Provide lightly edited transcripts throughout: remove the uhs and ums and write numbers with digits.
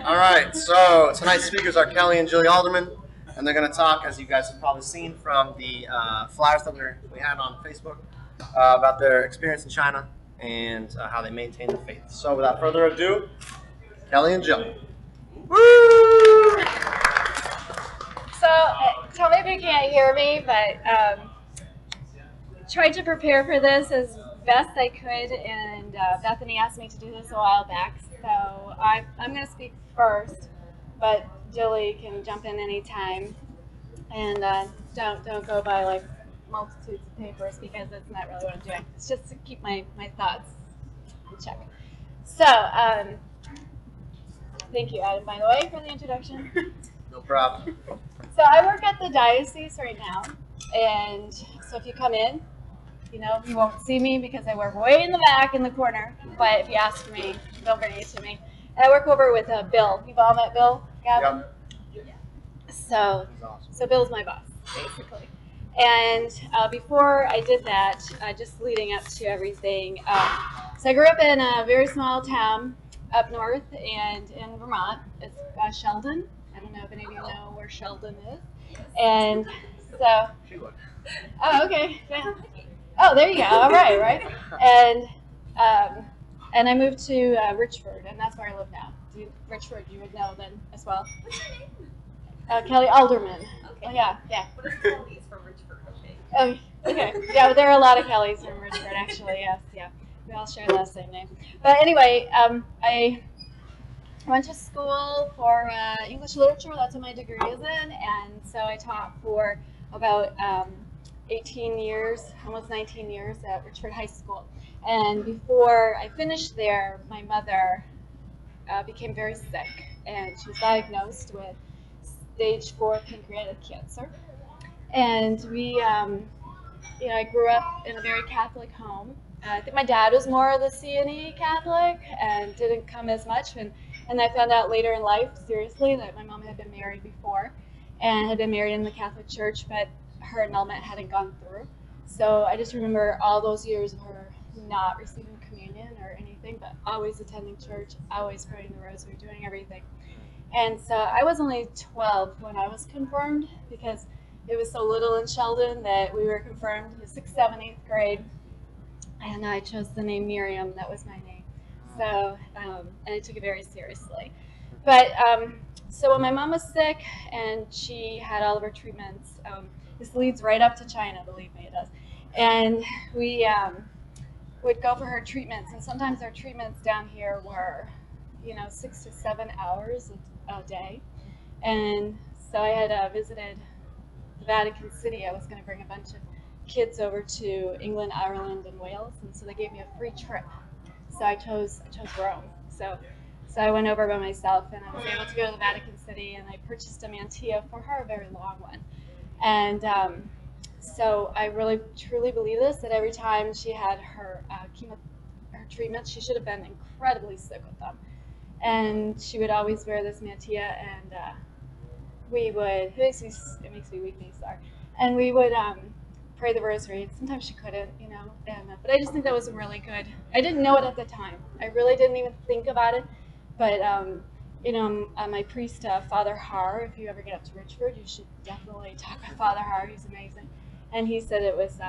All right, so tonight's speakers are Kelley and Jilly Alderman, and they're going to talk, as you guys have probably seen from the flyers that we had on Facebook, about their experience in China and how they maintain the faith. So without further ado, Kelley and Jilly. Woo! So, tell me if you can't hear me, but tried to prepare for this as best I could, and Bethany asked me to do this a while back, so I'm going to speak first, but Jilly can jump in anytime, and don't go by like multitudes of papers because that's not really what I'm doing. It's just to keep my thoughts in check. So, thank you, Adam, by the way, for the introduction. No problem. So I work at the diocese right now, and so if you come in, you won't see me because I work way in the back in the corner, but if you ask for me, they'll bring you to me. And I work over with Bill. You've all met Bill, Gavin? Yep. So, Awesome. so Bill's my boss, basically. And before I did that, just leading up to everything, so I grew up in a very small town up north and in Vermont. It's Sheldon. I don't know if any of you know where Sheldon is. And so, oh, okay. Oh, there you go. All right. And I moved to Richford, and that's where I live now. Richford, you would know then as well. What's your name? Kelley Alderman. Okay. Oh, yeah. What are Kellys from Richford? Okay. Oh, okay. Yeah, there are a lot of Kellys from Richford, actually. Yes, yeah. We all share the same name. But anyway, I went to school for English literature. That's what my degree is in, and so I taught for about 18 years, almost 19 years at Richford High School. And before I finished there, my mother became very sick, and she was diagnosed with stage 4 pancreatic cancer. And I grew up in a very Catholic home. I think my dad was more of the C&E Catholic and didn't come as much. And I found out later in life, seriously, that my mom had been married before and had been married in the Catholic Church, but her annulment hadn't gone through. So I just remember all those years of her not receiving communion or anything, but always attending church, always praying the rosary, doing everything. And so I was only 12 when I was confirmed because it was so little in Sheldon that we were confirmed in 6th, 7th, 8th grade. And I chose the name Miriam. That was my name. So, and I took it very seriously. But so when my mom was sick and she had all of her treatments, this leads right up to China, believe me, it does. And we would go for her treatments, and sometimes our treatments down here were, 6 to 7 hours a day. And so I had visited the Vatican City. I was going to bring a bunch of kids over to England, Ireland, and Wales, and so they gave me a free trip. So I chose Rome. So I went over by myself, and I was able to go to the Vatican City, and I purchased a mantilla for her, a very long one. And so I really truly believe this, that every time she had her her treatments, she should have been incredibly sick with them. And she would always wear this mantilla, and it makes me weepy, sorry. And we would pray the rosary. Sometimes she couldn't, but I just think that was really good. I didn't know it at the time. I really didn't even think about it. But, my priest, Father Har, if you ever get up to Richford, you should definitely talk with Father Har. He's amazing. And he said it was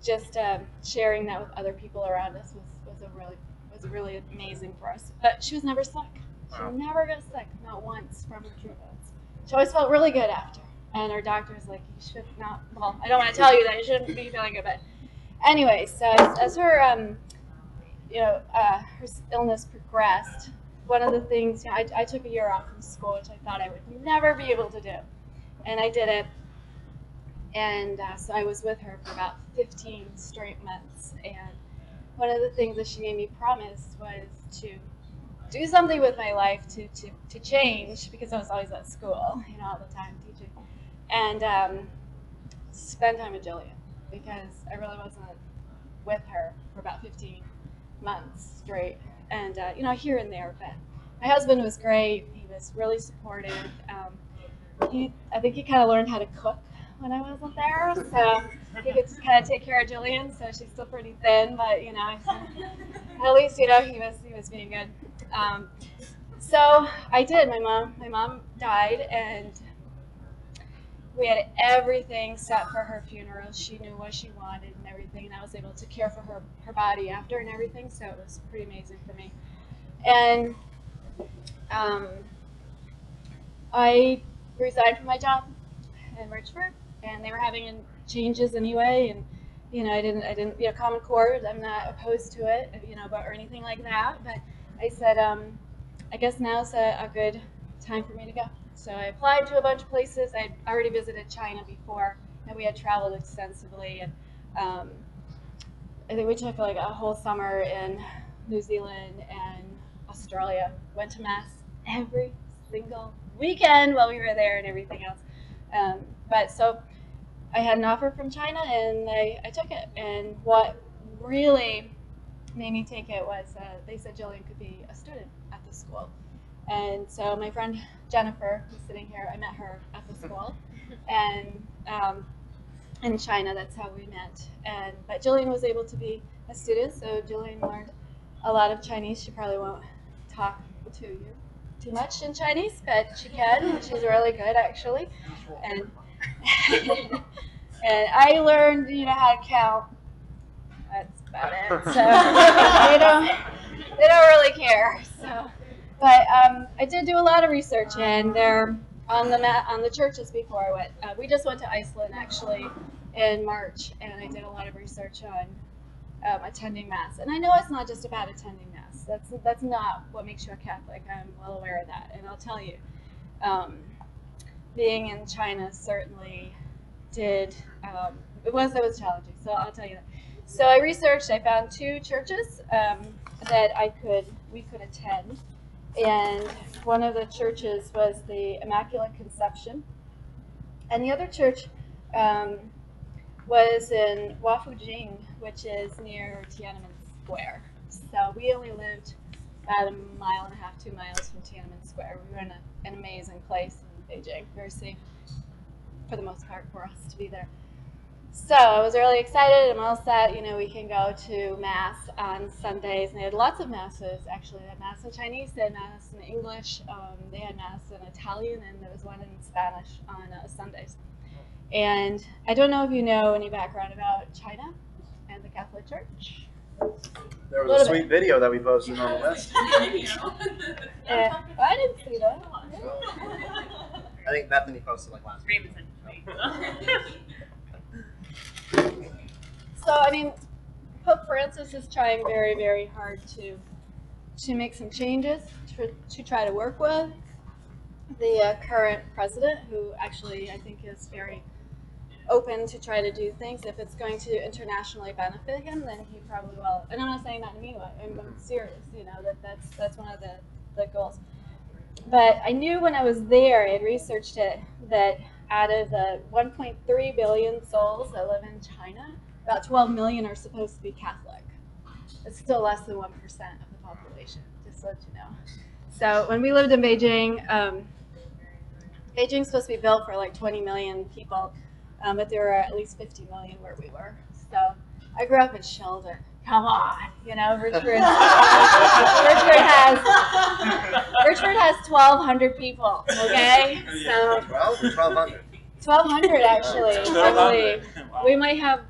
just sharing that with other people around us was really amazing for us. But she was never sick. She never got sick, not once from her treatments. She always felt really good after. And her doctor was like, you should not, well, I don't want to tell you that you shouldn't be feeling good, but anyway, so as her, her illness progressed, one of the things, I took a year off from school, which I thought I would never be able to do, and I did it, and so I was with her for about 15 straight months, and one of the things that she made me promise was to do something with my life to change, because I was always at school, all the time teaching. And spend time with Jillian, because I really wasn't with her for about 15 months straight, and here and there. But my husband was great. He was really supportive. I think he kind of learned how to cook when I wasn't there, so he could just kind of take care of Jillian. So she's still pretty thin, but at least he was being good. So I did. My mom died, and we had everything set for her funeral. She knew what she wanted and everything, and I was able to care for her body after and everything, so it was pretty amazing for me. And I resigned from my job in Richford, and they were having changes anyway, and I didn't, Common Core, I'm not opposed to it, or anything like that, but I said, I guess now's a good time for me to go. So I applied to a bunch of places. I'd already visited China before, and we had traveled extensively, and I think we took like a whole summer in New Zealand and Australia. Went to Mass every single weekend while we were there and everything else. But so I had an offer from China, and I took it. And what really made me take it was they said Jillian could be a student at the school. And so my friend Jennifer, who's sitting here, I met her at the school, and in China, that's how we met. But Jillian was able to be a student, so Jillian learned a lot of Chinese. She probably won't talk to you too much in Chinese, but she can. She's really good, actually. And and I learned, how to count. That's about it. So they don't really care. So, but I did do a lot of research, and they're on the churches before I went. We just went to Iceland actually in March, and I did a lot of research on attending Mass. And I know it's not just about attending Mass. That's not what makes you a Catholic. I'm well aware of that, and I'll tell you, being in China certainly did. It was challenging, so I'll tell you that. So I researched. I found 2 churches that we could attend, and one of the churches was the Immaculate Conception, and the other church was in Wafujing, which is near Tiananmen Square. So we only lived about 1.5 miles, 2 miles from Tiananmen Square. We were in an amazing place in Beijing, very safe for the most part for us to be there. So I was really excited. I'm all set. We can go to Mass on Sundays. And they had lots of Masses, actually. They had Mass in Chinese, they had Mass in English, they had Mass in Italian, and there was one in Spanish on Sundays. And I don't know if you know any background about China and the Catholic Church. There was a sweet video that we posted on the list. I didn't see that. I think Bethany posted like last week. So, Pope Francis is trying very, very hard to make some changes, to try to work with the current president, who actually I think is very open to try to do things. If it's going to internationally benefit him, then he probably will. And I'm not saying that in a mean way. I'm serious, that's one of the goals. But I knew when I was there, I had researched it, that out of the 1.3 billion souls that live in China, about 12 million are supposed to be Catholic. It's still less than 1% of the population, just to let you know. So when we lived in Beijing, Beijing's supposed to be built for like 20 million people, but there were at least 50 million where we were. So I grew up in Sheldon. Come on, Richford has 1,200 people. Okay, so 1,200. 1,200 actually, I believe. We might have.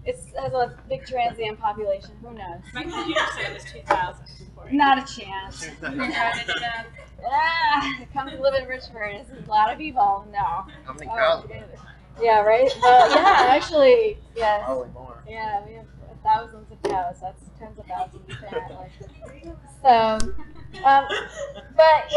It has a big transient population. Who knows? My computer said it was 2,000 before. Not a chance. Come to live in Richford. It's a lot of people. No. How many cows? Yeah, right? Yeah, actually, yes. Probably more. Yeah, we have thousands of cows. That's tens of thousands apparently. So, but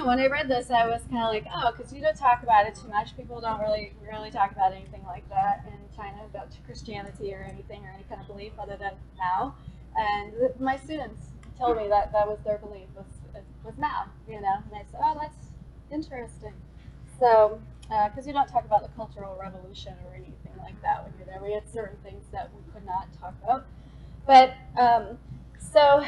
when I read this, I was kind of like, oh, because you don't talk about it too much. People don't really talk about anything like that in China, about Christianity or anything, or any kind of belief other than Mao. And my students told me that was their belief, was Mao, And I said, oh, that's interesting. So, because you don't talk about the Cultural Revolution or anything like that when you're there. We had certain things that we could not talk about. But, so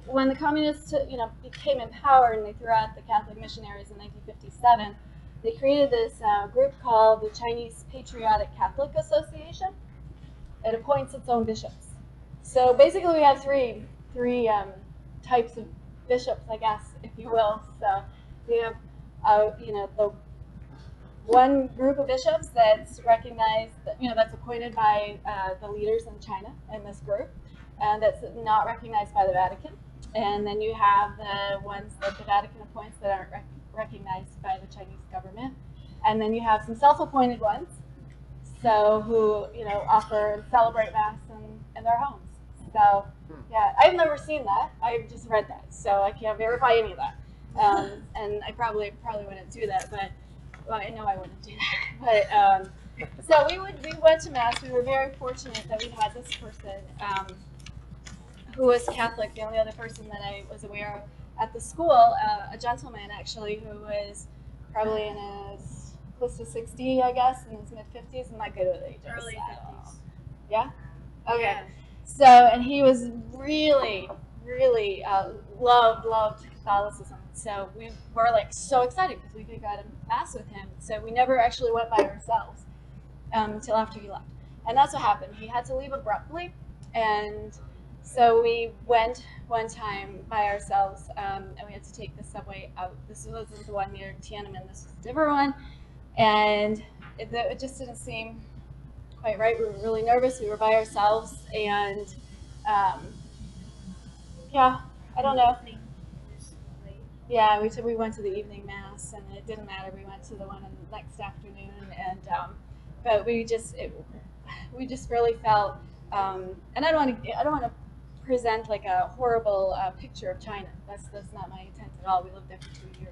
when the communists, became in power and they threw out the Catholic missionaries in 1957, they created this group called the Chinese Patriotic Catholic Association. It appoints its own bishops. So basically we have three types of bishops, I guess, if you will. So we have, the one group of bishops that's recognized, that's appointed by the leaders in China in this group, and that's not recognized by the Vatican. And then you have the ones that the Vatican appoints that aren't recognized by the Chinese government. And then you have some self-appointed ones, so who offer and celebrate Mass in their homes. So yeah, I've never seen that. I've just read that, so I can't verify any of that. And I probably wouldn't do that, but well, I know I wouldn't do that. But so we went to Mass. We were very fortunate that we had this person who was Catholic, the only other person that I was aware of at the school, a gentleman actually who was probably in his close to 60, I guess, in his mid-50s. I'm not good with ages. Early 50s. Yeah? Okay. Yeah. So, and he was really, really loved Catholicism. So we were like so excited because we could go to Mass with him. So we never actually went by ourselves until after he left. And that's what happened. He had to leave abruptly, and so we went one time by ourselves, and we had to take the subway out. This wasn't the one near Tiananmen. This was a different one, and it just didn't seem quite right. We were really nervous. We were by ourselves, and yeah, I don't know. Yeah, we went to the evening Mass, and it didn't matter. We went to the one the next afternoon, and but we just really felt. And I don't want to present like a horrible picture of China. That's not my intent at all. We lived there for 2 years,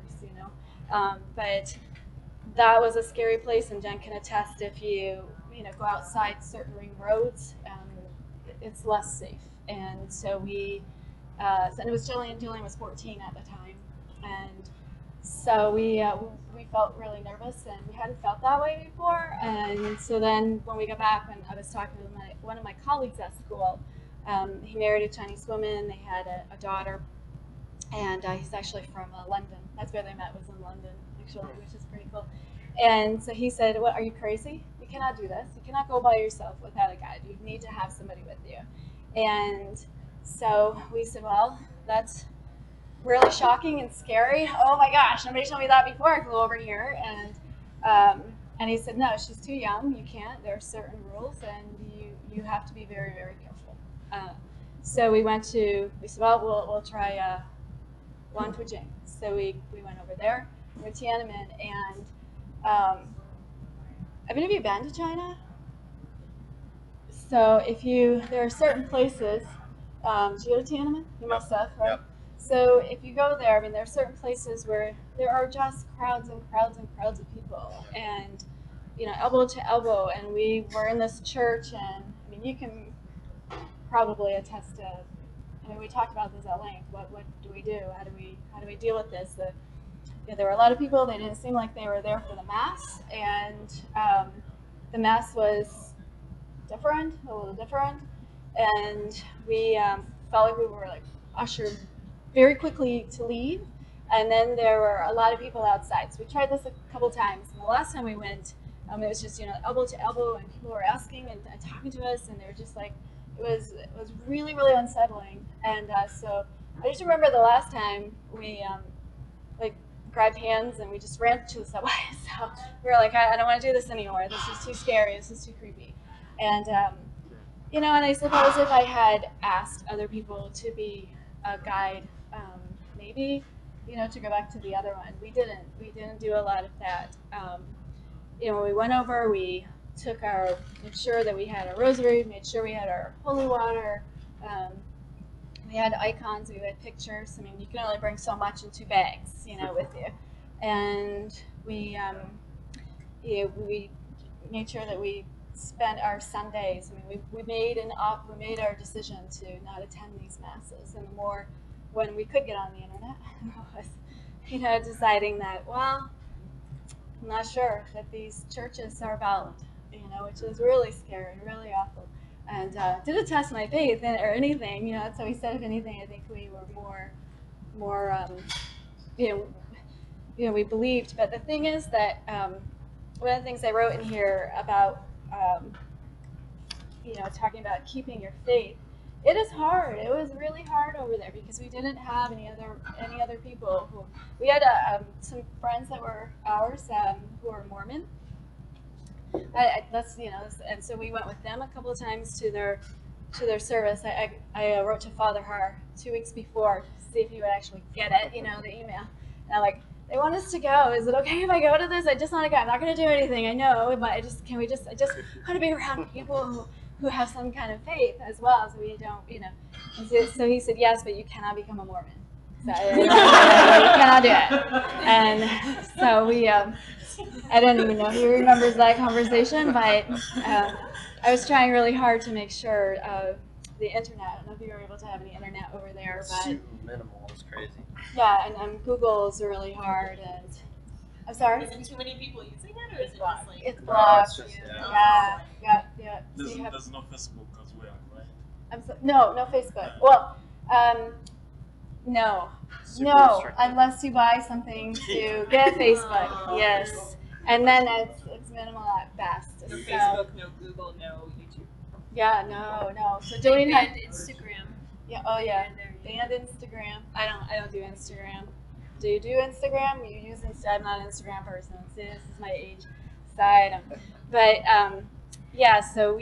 but that was a scary place, and Jen can attest. If you go outside certain ring roads, it's less safe. And so and it was Jillian was 14 at the time, and so we felt really nervous, and we hadn't felt that way before. And so then when we got back, when I was talking to one of my colleagues at school, he married a Chinese woman. They had a daughter, and he's actually from London. That's where they met, was in London, actually, which is pretty cool. And so he said, "What, are you crazy? You cannot do this. You cannot go by yourself without a guide. You need to have somebody with you." And so we said, "Well, that's really shocking and scary. Oh my gosh, nobody told me that before I flew over here." And he said, "No, she's too young. You can't. There are certain rules, and you have to be very, very careful." So we said, "Well, we'll try Wanfujing." So we went over there, we went to Tiananmen, and have any of you been to China? So there are certain places. Did you go to Tiananmen? You must have, right? Yep. So if you go there, there are certain places where there are just crowds and crowds and crowds of people, and elbow to elbow. And we were in this church, and you can probably attest to. We talked about this at length. What do we do? How do we deal with this? There were a lot of people. They didn't seem like they were there for the Mass, and the Mass was a little different, and we felt like we were ushered very quickly to leave, and then there were a lot of people outside. So we tried this a couple times, and the last time we went, it was just elbow to elbow, and people were asking and talking to us, and they were just like, it was really, really unsettling. And so I just remember the last time we grabbed hands and we just ran to the subway. So we were like, I don't want to do this anymore. This is too scary. This is too creepy. And and I suppose if I had asked other people to be a guide, maybe, to go back to the other one. We didn't do a lot of that. When we went over, we made sure that we had our rosary, made sure we had our holy water. We had icons, we had pictures. You can only bring so much in 2 bags, with you. And we made sure that we spent our Sundays. We made our decision to not attend these masses, and the more when we could get on the internet was, deciding that, well, I'm not sure that these churches are valid, which is really scary, really awful, and didn't test my faith or anything, So we said, if anything, I think we were more, we believed. But the thing is that one of the things I wrote in here about, talking about keeping your faith It is hard. It was really hard over there because we didn't have any other people who we had some friends that were ours who were Mormon. That's and so we went with them a couple of times to their service. I wrote to Father Har 2 weeks before to see if he would actually get it, the email. And I'm like, they want us to go. Is it okay if I go to this? I just want to go. I'm not going to do anything. I know, but I just want to be around people who have some kind of faith as well, so we don't, And so he said yes, but you cannot become a Mormon. So you cannot do it. And so we. I don't even know if he remembers that conversation, but I was trying really hard to make sure the internet. I don't know if you were able to have any internet over there, but super minimal. It's crazy. Yeah, and Google's really hard. And I'm sorry. Is it too many people using it, or is it just like It's blocked? No, it's just, Yeah. There's, So you have, there's no Facebook as well, right? no Facebook. Well, no, Super no, restricted. unless you buy something to get Facebook. Yes, and then it's minimal at best. no So, Facebook, no Google, no YouTube? yeah, no. So Jillian had Instagram. yeah. Oh yeah. And Instagram. I don't do Instagram. Do you do Instagram? You use Insta. I'm not an Instagram person. See, this is my age side. But yeah, so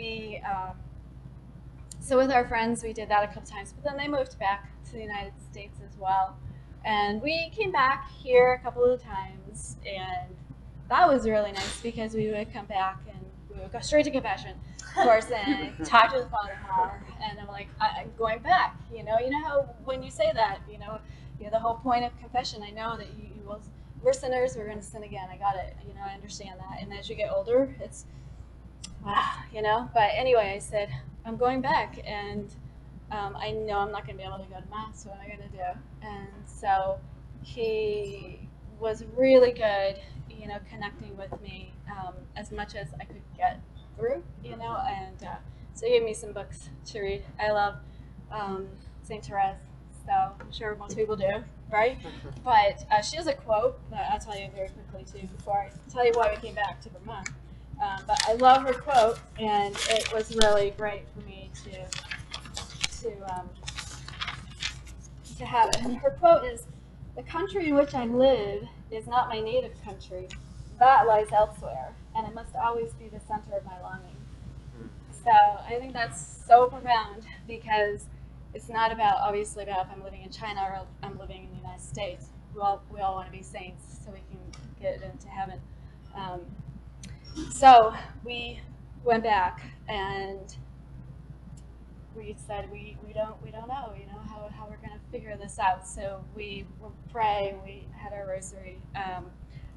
so with our friends, we did that a couple times. But then they moved back to the United States as well, and we came back here a couple of times, and that was really nice because we would come back and we would go straight to confession, of course, and talk to the Father more. And I'm like, I'm going back. You know how when you say that, the whole point of confession. I know that we're sinners. We're going to sin again. I got it. I understand that. And as you get older, it's But anyway, I said I'm going back, and I know I'm not going to be able to go to mass. What am I going to do? And so he was really good, connecting with me as much as I could get through, and so he gave me some books to read. I love Saint Therese, so I'm sure most people do, right? But she has a quote that I'll tell you very quickly too before I tell you why we came back to Vermont. But I love her quote, and it was really great for me to have it. And her quote is, "The country in which I live is not my native country. That lies elsewhere, and it must always be the center of my longing." So I think that's so profound because it's not obviously about if I'm living in China or I'm living in the United States. We all want to be saints so we can get into heaven. So we went back and we decided we don't know, how we're going to figure this out. So we will pray. We had our rosary.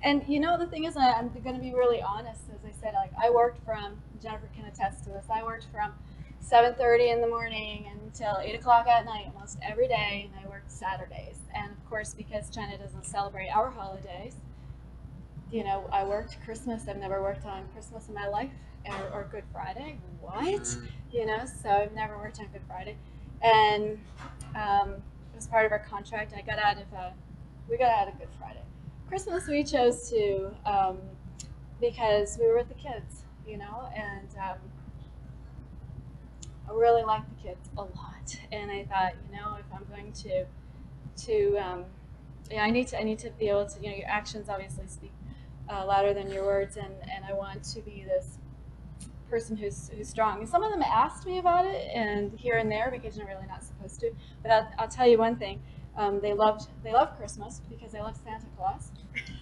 And the thing is, I'm going to be really honest. As I said, I worked from, Jennifer can attest to this, I worked from 7:30 in the morning until 8 o'clock at night almost every day, and I worked Saturdays. And of course, because China doesn't celebrate our holidays, I worked Christmas. I've never worked on Christmas in my life, or Good Friday. What? So I've never worked on Good Friday. And it was part of our contract. We got out of Good Friday. Christmas we chose to because we were with the kids, and I really liked the kids a lot. And I thought, if I'm going I need to be able to, your actions obviously speak louder than your words, and I want to be this person who's strong. And some of them asked me about it, and here and there, because you're really not supposed to. But I'll tell you one thing: they love Christmas because they love Santa Claus,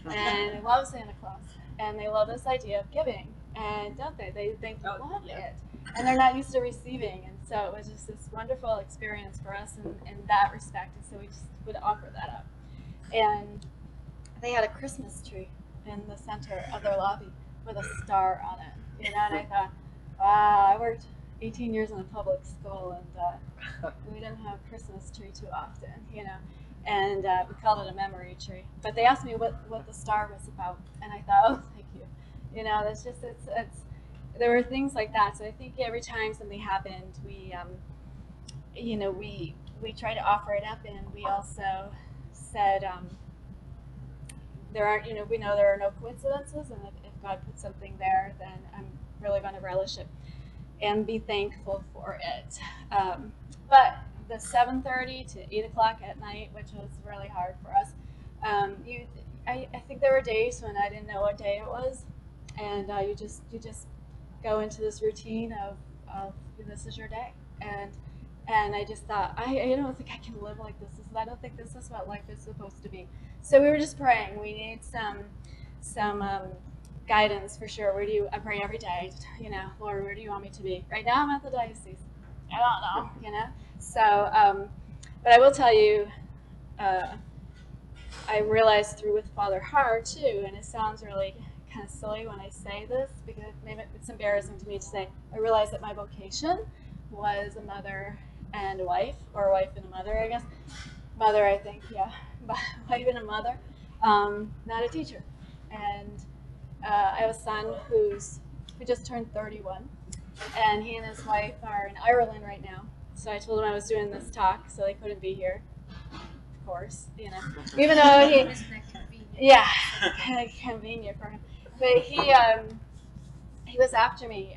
and they love Santa Claus, and they love this idea of giving, and don't they? They love it, and they're not used to receiving, and so it was just this wonderful experience for us in that respect. And so we just would offer that up, and they had a Christmas tree in the center of their lobby with a star on it, and I thought, wow, I worked 18 years in a public school, and we didn't have a Christmas tree too often, and we called it a memory tree. But they asked me what the star was about, and I thought, oh, thank you. That's just, there were things like that. So I think every time something happened, we tried to offer it up, and we also said, we know there are no coincidences, and if God put something there, then I'm really going to relish it and be thankful for it. But the 7:30 to 8 o'clock at night, which was really hard for us, I think there were days when I didn't know what day it was, and you just go into this routine of this is your day, and I just thought I don't think I can live like this. I don't think this is what life is supposed to be. So we were just praying. We need some guidance for sure. I pray every day, Lord, where do you want me to be? Right now I'm at the diocese. I don't know, So, but I will tell you, I realized through with Father Hart too, and it sounds really kind of silly when I say this because maybe it's embarrassing to me to say, I realized that my vocation was a mother and a wife, or a wife and a mother, I guess. Mother, I think, yeah, wife and a mother, not a teacher. And I have a son who just turned 31, and he and his wife are in Ireland right now. So I told him I was doing this talk, so they couldn't be here. Of course, even though yeah, convenient for him. But he was after me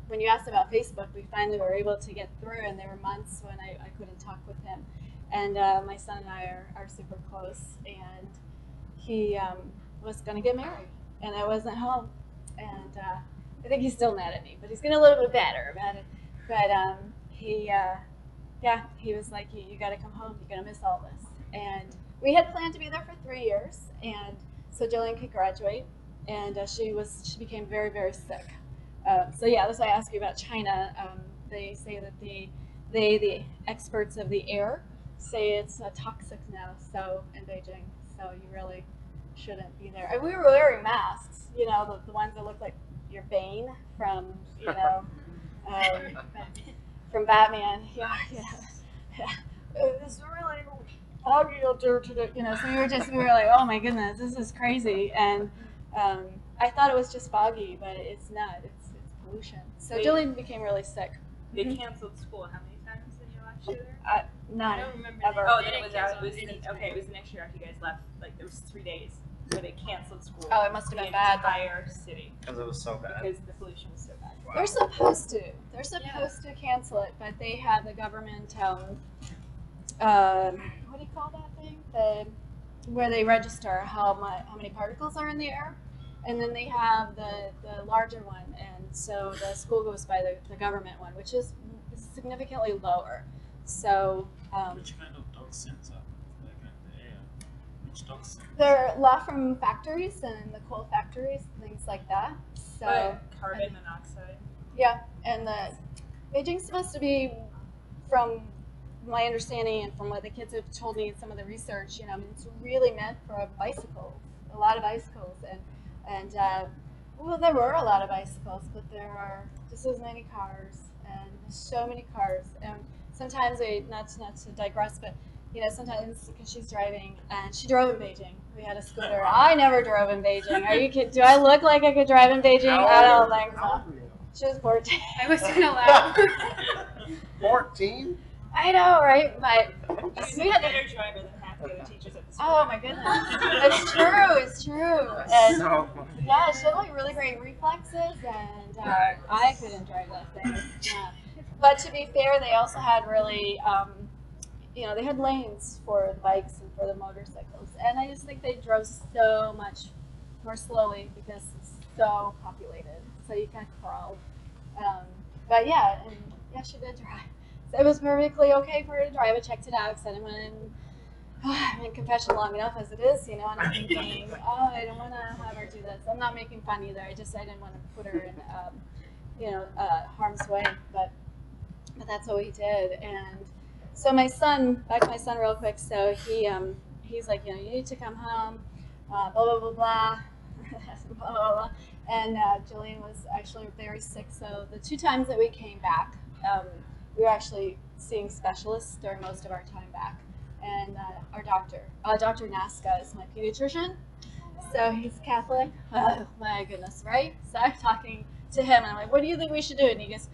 when you asked about Facebook. We finally were able to get through, and there were months when I couldn't talk with him. And my son and I are super close, and he was going to get married, and I wasn't home, and I think he's still mad at me, but he's getting a little bit better about it. But he was like, you got to come home. You're going to miss all this. And we had planned to be there for 3 years, and so Jillian could graduate, and she became very, very sick. So yeah, that's why I asked you about China. They say that the experts of the air say it's toxic now. So in Beijing, so you really shouldn't be there. And we were wearing masks, the ones that look like your Bane from from Batman. Yeah. It's really foggy out there today, so we were like, oh my goodness, this is crazy. And I thought it was just foggy, but it's not. It's pollution. So Jillian became really sick. They canceled school how many times in your last year there? None. I don't remember. Ever. Oh, then it was okay. It was the next year after you guys left. Like there was 3 days where they canceled school. Oh, it must have been bad. The entire city. Because it was so bad. Because the pollution was so bad. Wow. They're supposed to. They're supposed to cancel it, but they have the government. What do you call that thing? Where they register how many particles are in the air, and then they have the larger one, and so the school goes by the government one, which is significantly lower. So which kind of toxins are like in the air? Which toxins? they're a lot from factories and the coal factories, things like that. So carbon monoxide. yeah, and Beijing's supposed to be, from my understanding and from what the kids have told me in some of the research, it's really meant for bicycles, a lot of bicycles, and well, there were a lot of bicycles, but there are just as many cars, and so many cars, and sometimes not to digress, but sometimes because she's driving, and she drove in Beijing. We had a scooter. I never drove in Beijing. Are you kidding? Do I look like I could drive in Beijing? I don't think so. She was 14. I was gonna laugh. 14? I know, right? But She's a better driver than half the other teachers at the school. oh my goodness, it's true. It's true. And So funny. yeah, she had like really great reflexes, and I couldn't drive that thing. Yeah. But to be fair, they also had really, they had lanes for the bikes and for the motorcycles, and I just think they drove so much more slowly because it's so populated, so you kind of crawled. But yeah, she did drive. So it was perfectly okay for her to drive. I checked it out, because I'm in confession long enough as it is, and I'm thinking, I don't want to have her do this. I'm not making fun either. I didn't want to put her in, harm's way. But that's what we did. And so back to my son real quick. So he's like, you need to come home, blah, blah, blah, blah, blah, blah, blah. And Jillian was actually very sick. So the 2 times that we came back, we were actually seeing specialists during most of our time back. And our doctor, Dr. Naska, is my pediatrician. So he's Catholic. Oh, my goodness, right? So I'm talking to him, and I'm like, what do you think we should do? And he goes,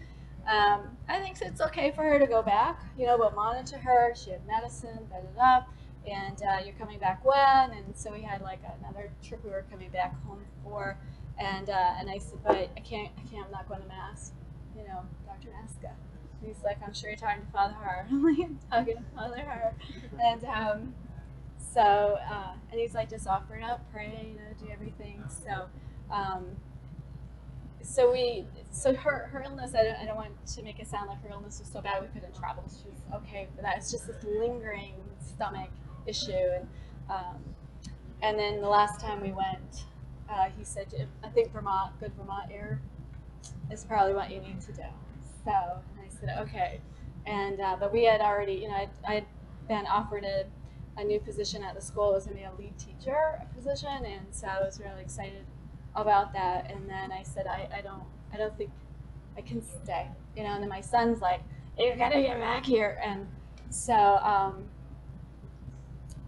I think it's okay for her to go back. We'll monitor her. She had medicine, da-da-da. And you're coming back when? And so we had like another trip we were coming back home for. And I said, but I can't, I'm not going to Mass. Dr. Naska. And he's like, I'm sure you're talking to Father Har. I'm like, I'm talking to Father Har. And and he's like, just offer it up, pray, do everything. So her illness, I don't want to make it sound like her illness was so bad we couldn't travel. She was okay for that. It's just this lingering stomach issue. And then the last time we went, he said, I think good Vermont air is probably what you need to do. So and I said, okay. And but we had already, I'd been offered a new position at the school. It was going to be a lead teacher position, and so I was really excited about that. And then I said, I don't think I can stay, And then my son's like, you gotta get back here. And so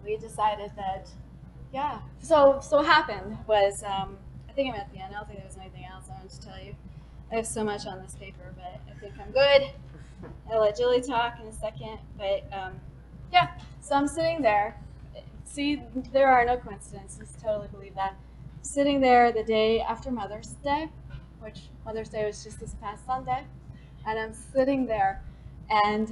we decided that, yeah. So what happened was, I think I'm at the end. I don't think there was anything else I wanted to tell you. I have so much on this paper, but I think I'm good. I'll let Jilly talk in a second. But yeah, so I'm sitting there. See, there are no coincidences. Totally believe that. Sitting there the day after Mother's Day, which Mother's Day was just this past Sunday, and I'm sitting there and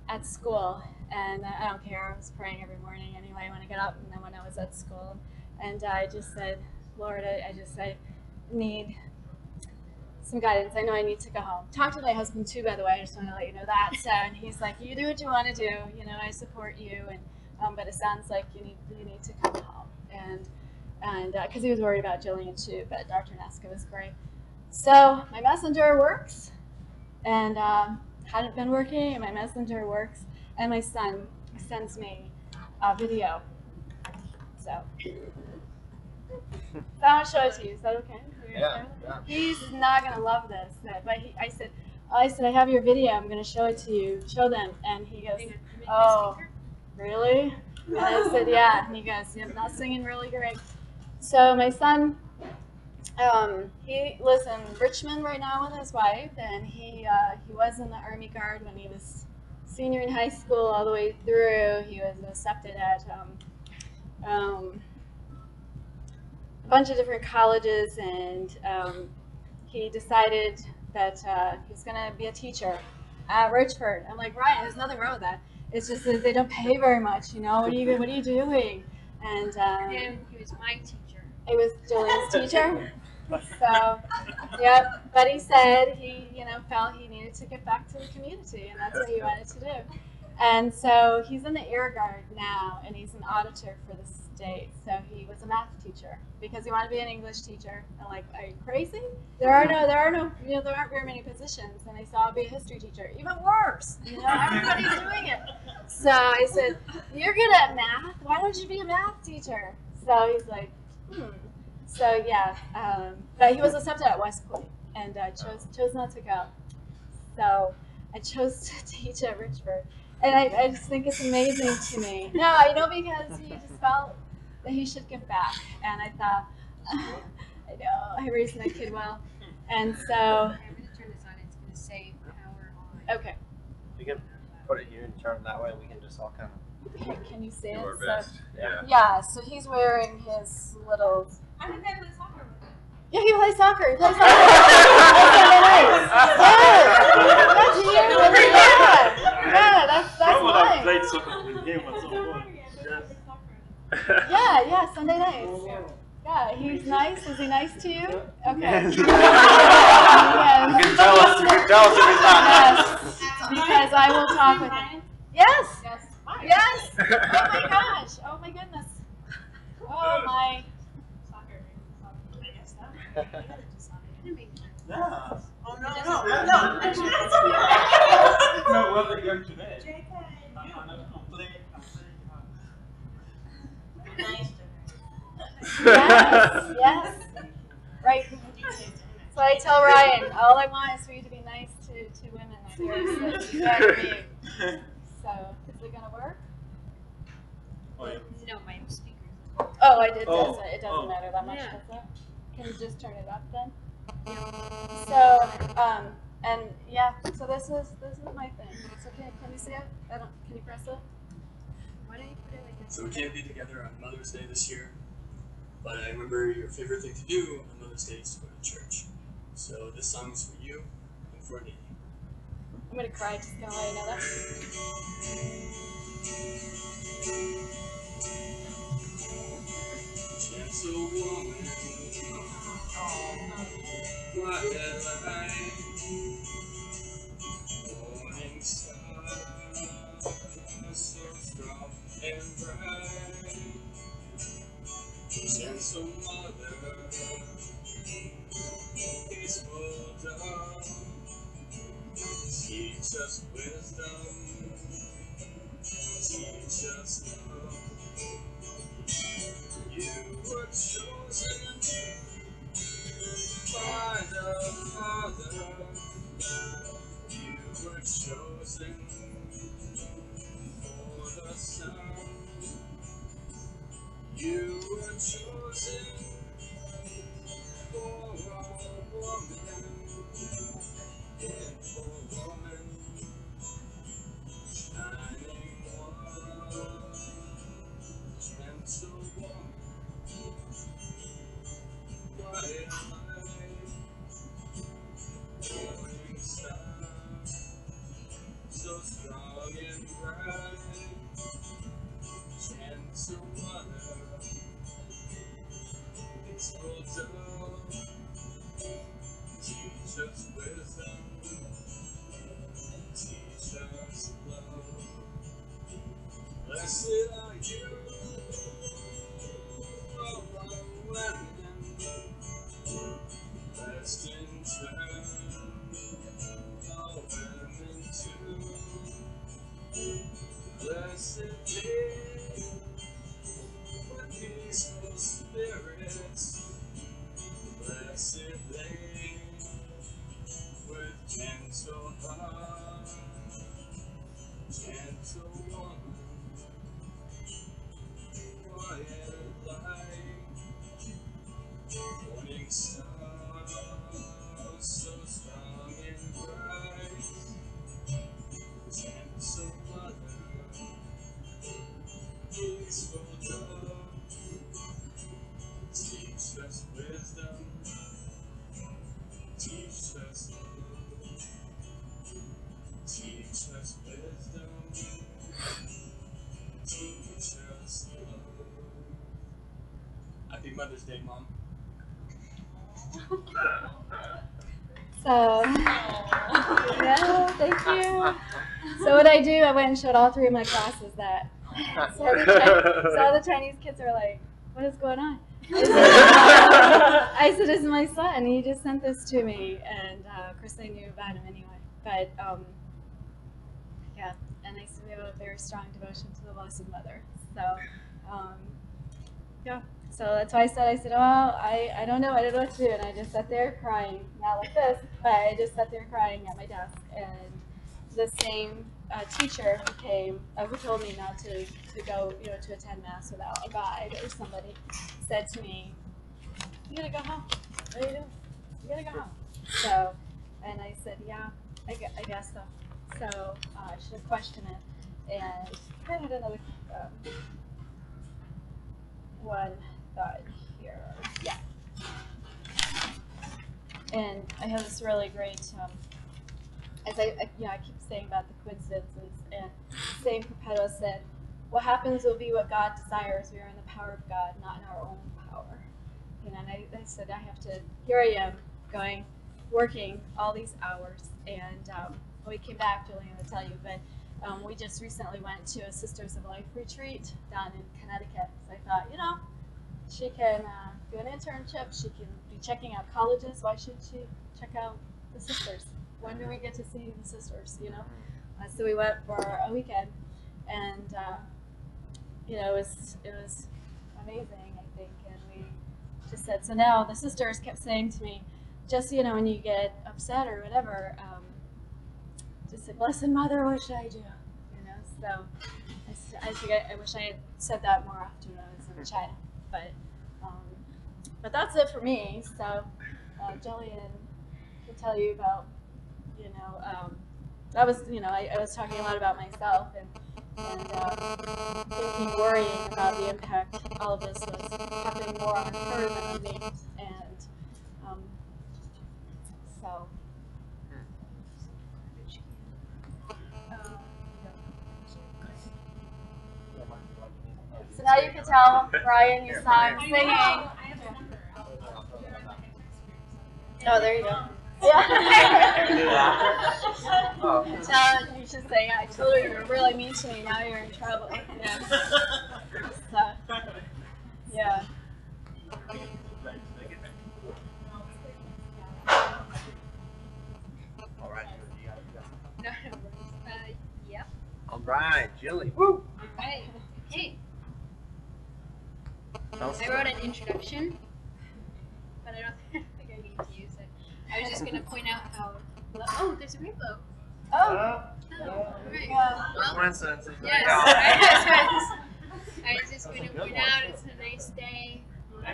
at school, and I don't care. I was praying every morning anyway when I got up, and then when I was at school, and I just said, Lord, I need some guidance. I know I need to go home. Talk to my husband too, by the way. I just want to let you know that. So, and he's like, you do what you want to do. I support you, and but it sounds like you need to come home, and because he was worried about Jillian too, but Dr. Naska was great. So my messenger works, and hadn't been working, and my messenger works, and my son sends me a video. So I want to show it to you. Is that okay? Yeah. He's not gonna love this, but I said I have your video. I'm gonna show it to you. Show them, and he goes, oh, really? And I said, yeah. And he goes, you're not singing really great. So my son, he lives in Richmond right now with his wife, and he was in the Army Guard when he was senior in high school all the way through. He was accepted at a bunch of different colleges, and he decided that he was going to be a teacher at Richford. I'm like, Ryan, there's nothing wrong with that. It's just that they don't pay very much, What are you doing? And he was my teacher. He was Julian's teacher. So, yep. But he said he, felt he needed to get back to the community, and that's what he wanted to do. And so he's in the Air Guard now, and he's an auditor for the state. So he was a math teacher because he wanted to be an English teacher. I'm like, are you crazy? There aren't very many positions. And I said, I'll be a history teacher. Even worse, everybody's doing it. So I said, you're good at math. Why don't you be a math teacher? So he's like, So yeah, but he was accepted at West Point, and chose not to go. So I chose to teach at Richford. And I just think it's amazing to me. No, because he just felt that he should give back. And I thought, I know, I raised that kid well. And so. I'm going to turn this on. It's going to say power on. Okay. You can put it here and turn it that way. We can just all kind of. Can you see it? Do our So, best. Yeah. yeah, so he's wearing his little. How did that play soccer? Yeah, he plays soccer. He plays soccer. That's I nice. played soccer with him at some point. Yeah, Sunday nights. Yeah, he's nice. Is he nice to you? Okay. Yes. Yes. You can tell us if he's not. Yes. Because I will talk with him. Yes. Yes. Oh my goodness. Oh my. Yeah. Oh no. No, what they going today? JK. I'm playing. Yes. Right. So I tell Ryan, all I want is for you to be nice to women like yours that you are to me. So, is it gonna work? Oh, yeah. No, my speakers. Oh, I did. Oh. It doesn't matter that much, Yeah. does it? Can you just turn it up then? So, and yeah, so this is my thing. So can you see it? Can you press it? Why don't you put it like this? So we can't be together on Mother's Day this year, but I remember your favorite thing to do on Mother's Day is to go to church. So this song is for you and for Nene. I'm gonna cry just gonna let you know that. Gentle woman, quiet light, morning star, so strong and bright. Gentle mother, peaceful dove, teach us wisdom, teach us love. You were chosen by the Father. You were chosen for the Son. You were chosen for a woman, and for woman, shining one, gentle woman, quiet light, morning star, so strong and bright, gentle mother, peaceful dove, teach us wisdom, teach us love. Blessed are you among women, blessed in turn, all women too. Blessed be with peaceful spirits, blessed they with gentle heart, gentle woman, quiet light, morning star, so strong and bright, gentle mother, peaceful dove, teach us wisdom, teach us love, teach us wisdom, teach us love. Happy Mother's Day, Mom. So, yeah, thank you. So what I do, I went and showed all 3 of my classes that. So all the Chinese kids are like, what is going on? I said, this is my son. He just sent this to me. And of course, I knew about him anyway. But yeah, and I still have a very strong devotion to the Blessed Mother. So, yeah. So that's why I said, well, I don't know what to do. And I just sat there crying, not like this, but I just sat there crying at my desk. And the same teacher who came, who told me not to go, to attend Mass without a guide or somebody, said to me, you gotta go home. What are you doing? You gotta go home. So, and I said, yeah, I guess so. So I should have questioned it. And I had another one thought here. Yeah. And I have this really great, as I keep saying about the coincidences, and Saint Perpetua said, what happens will be what God desires. We are in the power of God, not in our own power. And I said, here I am, working all these hours. And when we came back, Julie, will tell you, but we just recently went to a Sisters of Life retreat down in Connecticut. So I thought, she can do an internship. She can be checking out colleges. Why should she check out the sisters? When do we get to see the sisters? So we went for a weekend, and it was amazing, I think. And we just said, so now the sisters kept saying to me, just when you get upset or whatever, just say, Blessed Mother, what should I do? So I wish I had said that more often when I was in China. But that's it for me. So Jillian can tell you about, that was, I was talking a lot about myself and thinking, worrying about the impact all of this was happening more on her than on me. And so. Brian, you saw him singing. I have the number. Oh, there you go. Yeah. Tell you should say, I told her you were really mean to me. Now you're in trouble. Yeah. So, yeah. All right. No, yep. All right, Jilly. Woo. Right. Okay. Tell us I wrote an introduction, but I don't think I need to use it. I was just gonna point out how. Oh, there's a rainbow. Oh. Oh, right. Well, Coincidences. yes. I was just going to point out it's a nice day.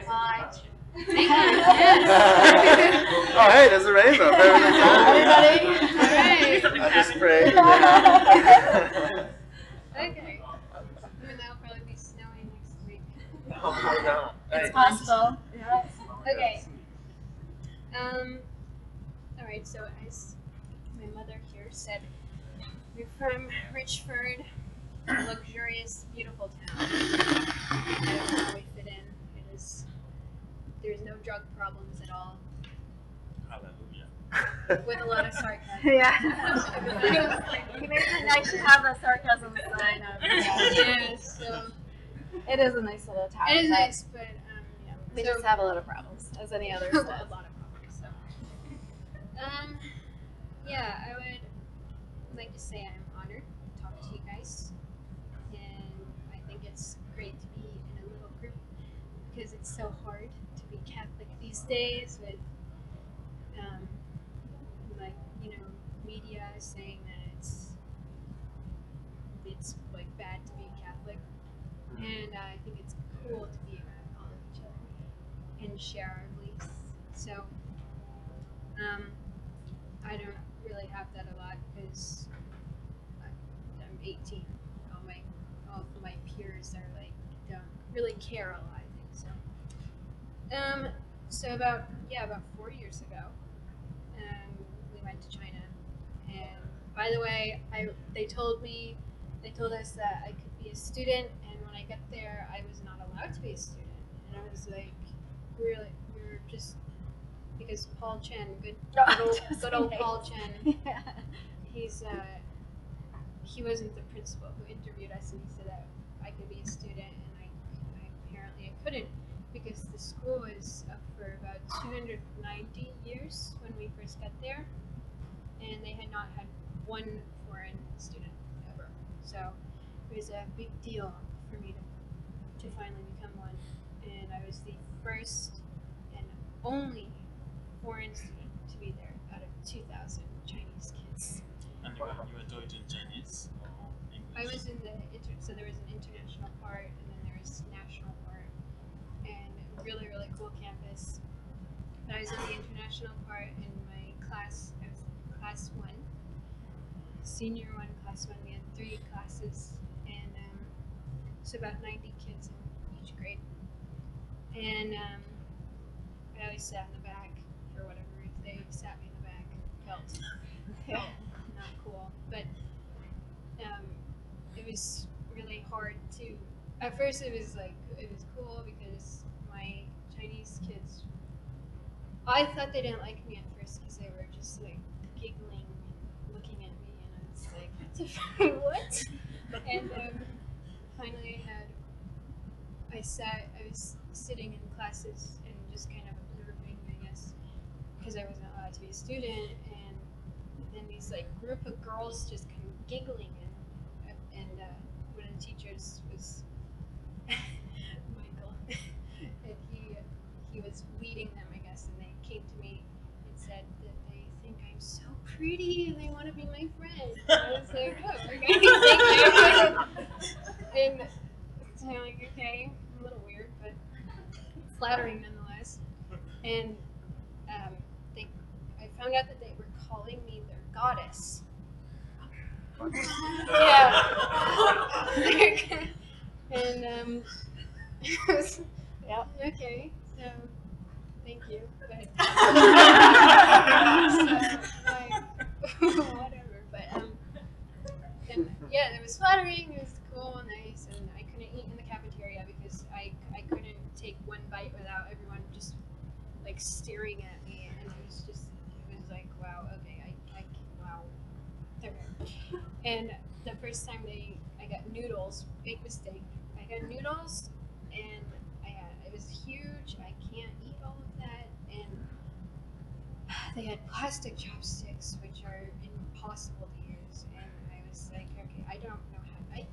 Hot. Thank you. Yes. Oh, hey, there's a rainbow. Everybody's Everybody? All right. I just sprayed. Okay. And that'll probably be snowing next week. Oh, no. It's possible. Yeah. Okay. All right. So as my mother here said, we're from Richford, a luxurious, beautiful town. I don't know how we fit in. There's no drug problems at all, Hallelujah. with a lot of sarcasm. Yeah. He makes it nice to have that sarcasm sign up. Yeah, so It is a nice little town. it is but nice, but yeah. We So- just have a lot of problems, as any other a state. lot of problems. So, yeah, I would like to say I'm honored to talk to you guys, and I think it's great to be in a little group because it's so hard to be Catholic these days with, like, you know, media saying that it's like bad to be Catholic, and I think it's cool to be around all of each other and share our beliefs. So, I don't really have that a lot because I'm 18. All of my peers are like don't really care a lot, I think. So about 4 years ago, we went to China, and by the way, they told us that I could be a student, and when I got there, I was not allowed to be a student, and I was like, we're just because Paul Chen, good old Paul Chen, Yeah. he wasn't the principal who interviewed us, and he said that I could be a student, and I apparently I couldn't because the school was up for about 290 years when we first got there, and they had not had one foreign student ever. So it was a big deal for me to finally become one, and I was the first and only foreign student to be there out of 2,000 Chinese kids. And you were taught in Chinese or English? I was in so there was an international part and then there was national part, and really, really cool campus. But I was in the international part in my class. I was class 1, senior 1, class 1. We had 3 classes, and so about 90 kids in each grade. And I always sat in the back for whatever reason. They sat me in the back. Felt not cool, but it was really hard to. At first, it was cool because my Chinese kids. I thought they didn't like me at first because they were just like giggling and looking at me, and I was like, "What?" And finally, I was sitting in classes and just kind of observing, I guess, because I wasn't allowed to be a student, and then these like group of girls just kind of giggling, and one of the teachers was Michael, and he was leading them, I guess, and they came to me and said that they think I'm so pretty and they want to be my friend. And I was like, oh, okay, thank you. And so I'm like, okay, a little weird, but flattering nonetheless. And I found out that they were calling me their goddess. Yeah. And yeah, okay, so thank you, but whatever. But and yeah, it was flattering. It was cool and nice, and I couldn't eat in the cafeteria because I like staring at me, and it was like, wow, okay, wow, they're there. And the first time I got noodles, big mistake. I got noodles, and it was huge. I can't eat all of that, and they had plastic chopsticks, which are impossible to use. And I was like, okay, I don't know how. I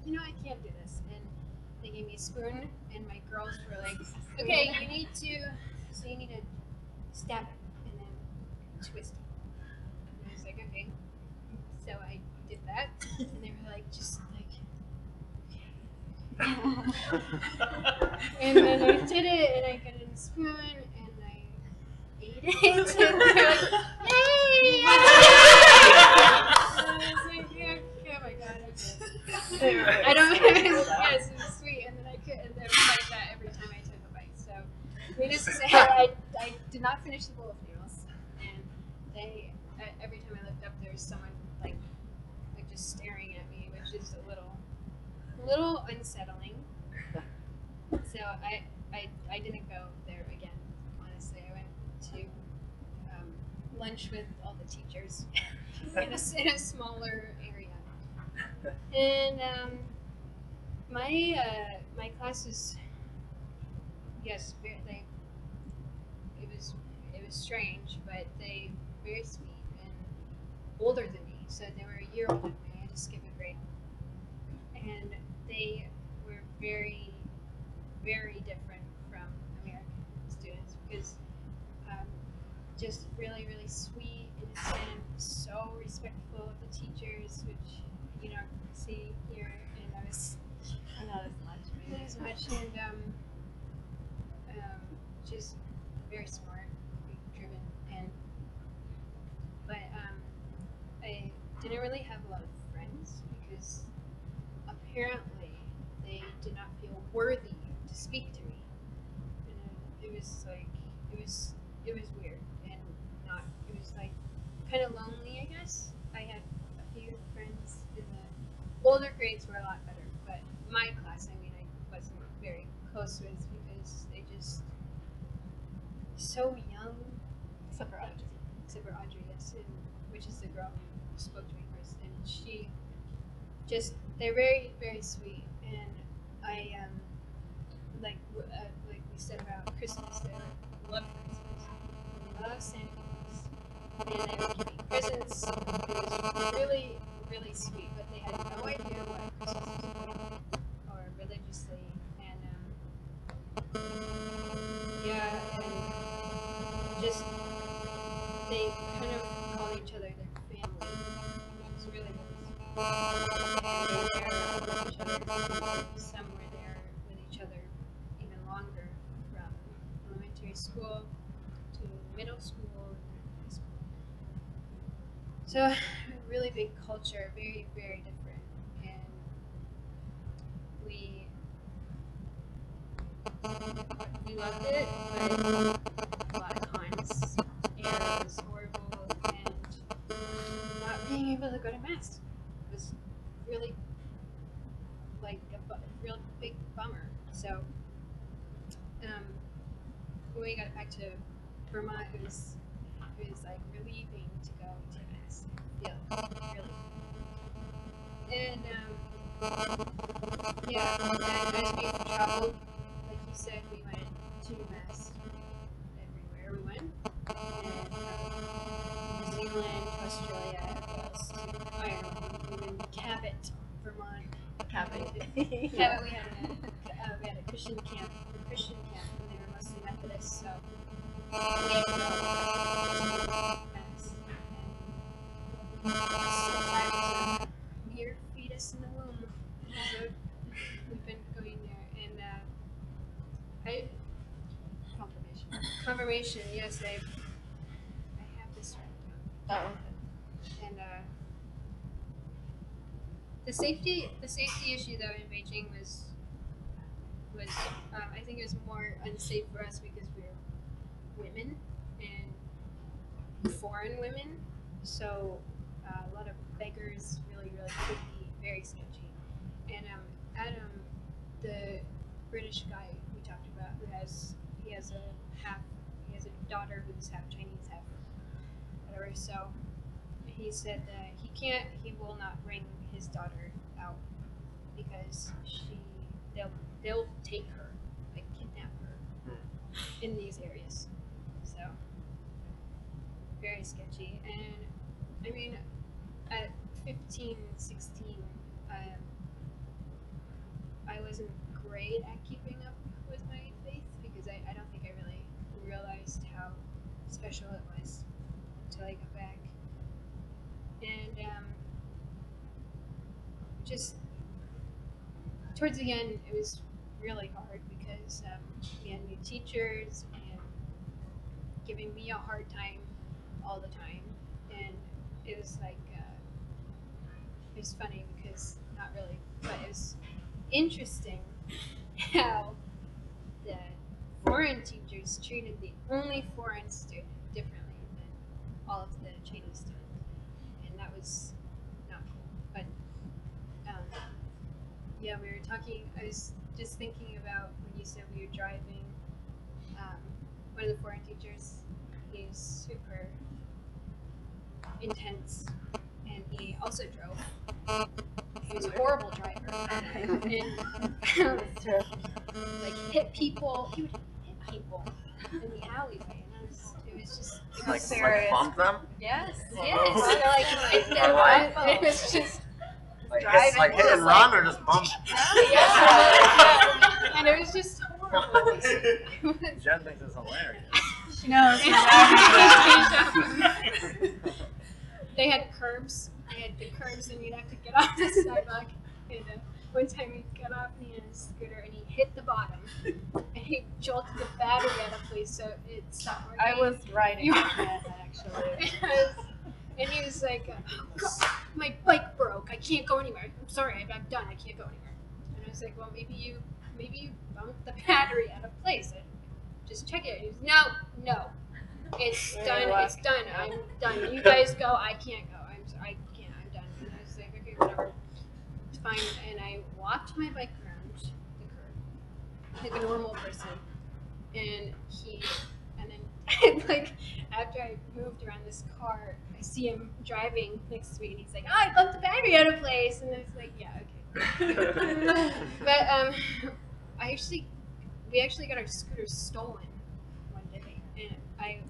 can't do this. And they gave me a spoon, and my girls were like, okay, you need to stab it and then twist it. And I was like, okay. So I did that, and they were like, just like. And then I did it, and I got a spoon, and I ate it, and they're like, "Yay!" And I was like, yeah, "Oh my god, I don't." Yes, it was sweet, and then and there was like that every time I took a bite. So, needless to say, I did not finish the bowl of noodles, and every time I looked up, there was someone like just staring at me, which is a little unsettling. So I didn't go there again. Honestly, I went to lunch with all the teachers in a smaller area. And my classes, yes, it was strange, but they were very sweet and older than me. So they were a year older than me. I had to skip a grade, and they were very, very different from American students because just really, really sweet, innocent, so respectful of the teachers, which you don't see here, and I was Not as much, maybe. not as much, and just very smart, driven, but I didn't really have a lot of friends because apparently they did not feel worthy to speak to me, and it was like it was weird and it was like kind of lonely, I guess. I had a few friends in the older grades were a lot better, but my class, I wasn't very close with because they just so young. Except for Audrey. Except for Audrey, yes, which is the girl who spoke to me first, and she just they're very, very sweet, and I like we said about Christmas, they love Christmas, they love Santa Claus, and they would give me presents. It was really, really sweet, but they had no idea what Christmas was about or religiously, and just they kind of call each other their family, which is really, really sweet. And they were there with each other. Some were there with each other even longer, from elementary school to middle school and high school. So, really big culture, very, very different. And we loved it, but a lot of cons. And it was horrible, and not being able to go to mass was really like a real big bummer. So when we got back to Vermont, it was like relieving to go to mass. Yeah, really. And and as we traveled, like you said, we went to mass everywhere we went, and New Zealand, Australia, Wales, to Ireland, even Cabot, Vermont. Cabot. Cabot, we had a Christian camp, and they were mostly Methodists, so we would go to mass, and sometimes a mere fetus in the womb. So we've been going there, and confirmation. Yes, I have this right now. Oh. And the safety issue though in Beijing was I think it was more unsafe for us because we were women and foreign women, so a lot of beggars really could be very sketchy. And Adam, the British guy we talked about, he has a daughter Chinese have whatever. So he said that he will not bring his daughter out because they'll take her, like kidnap her in these areas. So very sketchy. And I mean, at 15, 16, I wasn't great at keeping up with my faith because I don't think I really realized how special it was until I got back. And just towards the end, it was really hard because we had new teachers and giving me a hard time all the time. And it was like, it was funny because not really, but it was interesting how the foreign teachers treated the only foreign student differently than all of the Chinese students. And that was not cool. But yeah, we were talking, I was just thinking about when you said we were driving, one of the foreign teachers, he's super intense, and he also drove. He was a horrible driver, and like hit people. He would hit people in the alleyway, and it was just it was Like bump them? Yes. yes, it was just Like hit and run or just bump? yeah, and it was just horrible. Jen thinks it's hilarious. She knows. They had curbs. They had the curbs, and you'd have to get off the sidewalk. And one time he got off and he had a scooter, and he hit the bottom, and he jolted the battery out of place, so it stopped working. I was riding that actually. And he was like, oh, God, my bike broke. I can't go anywhere. I'm sorry, I'm done. I can't go anywhere. And I was like, well, maybe you bumped the battery out of place. Just check it. And he was, no. It's done. It's done. I'm done. You guys go. I can't go. I can't. I'm done. And I was like, okay, whatever. It's fine. And I walked my bike around the curb like a normal person. And then like after I moved around this car, I see him driving next to me, and he's like, "Oh, I bumped the battery out of place." And I was like, "Yeah, okay." But we actually got our scooter stolen one day, and I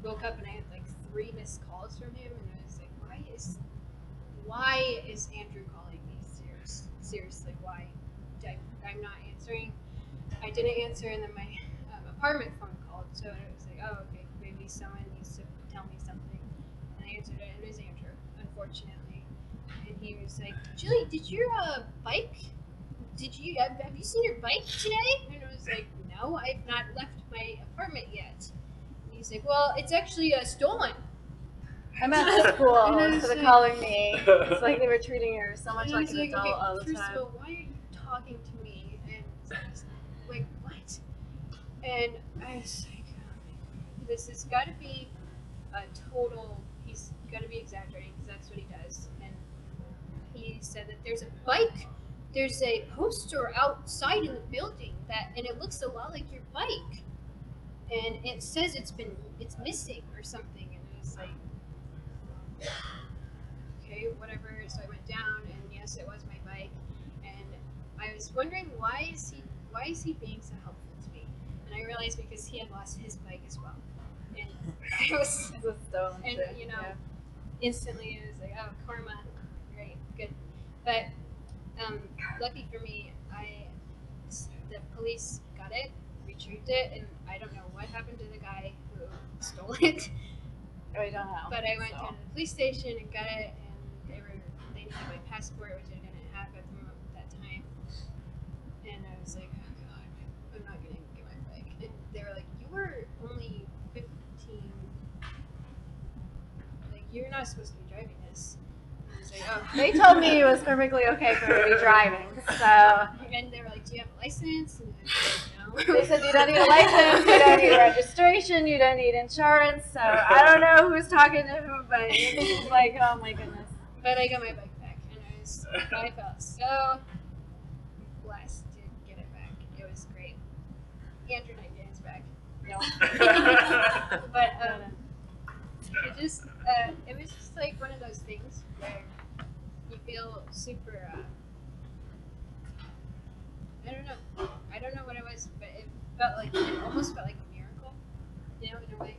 woke up and I had like 3 missed calls from him, and I was like, why is Andrew calling me? Seriously, why? I'm not answering. I didn't answer, and then my apartment phone called, so I was like, oh, okay, maybe someone needs to tell me something. And I answered it, and it was Andrew, unfortunately. And he was like, Jilly, did your bike? Have you seen your bike today? And I was like, no, I've not left my apartment yet. And he's like, well, it's actually stolen. I'm at the school And I was instead of like- calling me. It's like they were treating her so much And I like was an like, adult okay, all the first time. of all, why are you talking to me? And I was like, what? And I was like, oh my God, this has got to be a total, he's got to be exaggerating because that's what he does. And he said that there's a poster outside in the building and it looks a lot like your bike. And it says it's missing or something. And it was like, okay, whatever. So I went down, and yes, it was my bike. And I was wondering why is he being so helpful to me? And I realized because he had lost his bike as well. And I was, It's a stone and shit, you know, yeah. instantly it was like, oh, karma, great, good. But lucky for me, the police got it, retrieved it, and I don't know what happened to the guy who stole it. I don't know. But I went down to the police station and got it, and they needed my passport, which I didn't have at that time. And I was like, oh God, I'm not gonna get my bike. And they were like, you were only 15. Like, you're not supposed to be driving this. And I was like, oh. They told me it was perfectly okay for me to be driving, so And they were like, do you have a license? And I was like, no. they said you don't need a license, you don't need registration, you don't need insurance, so I don't know who's talking to who, but it's just like, oh my goodness. But I got my bike back, and I felt so blessed to get it back. It was great. Andrew didn't get his back. No. But it was just like one of those things where you feel super. I don't know what it was, but it almost felt like a miracle, in a way.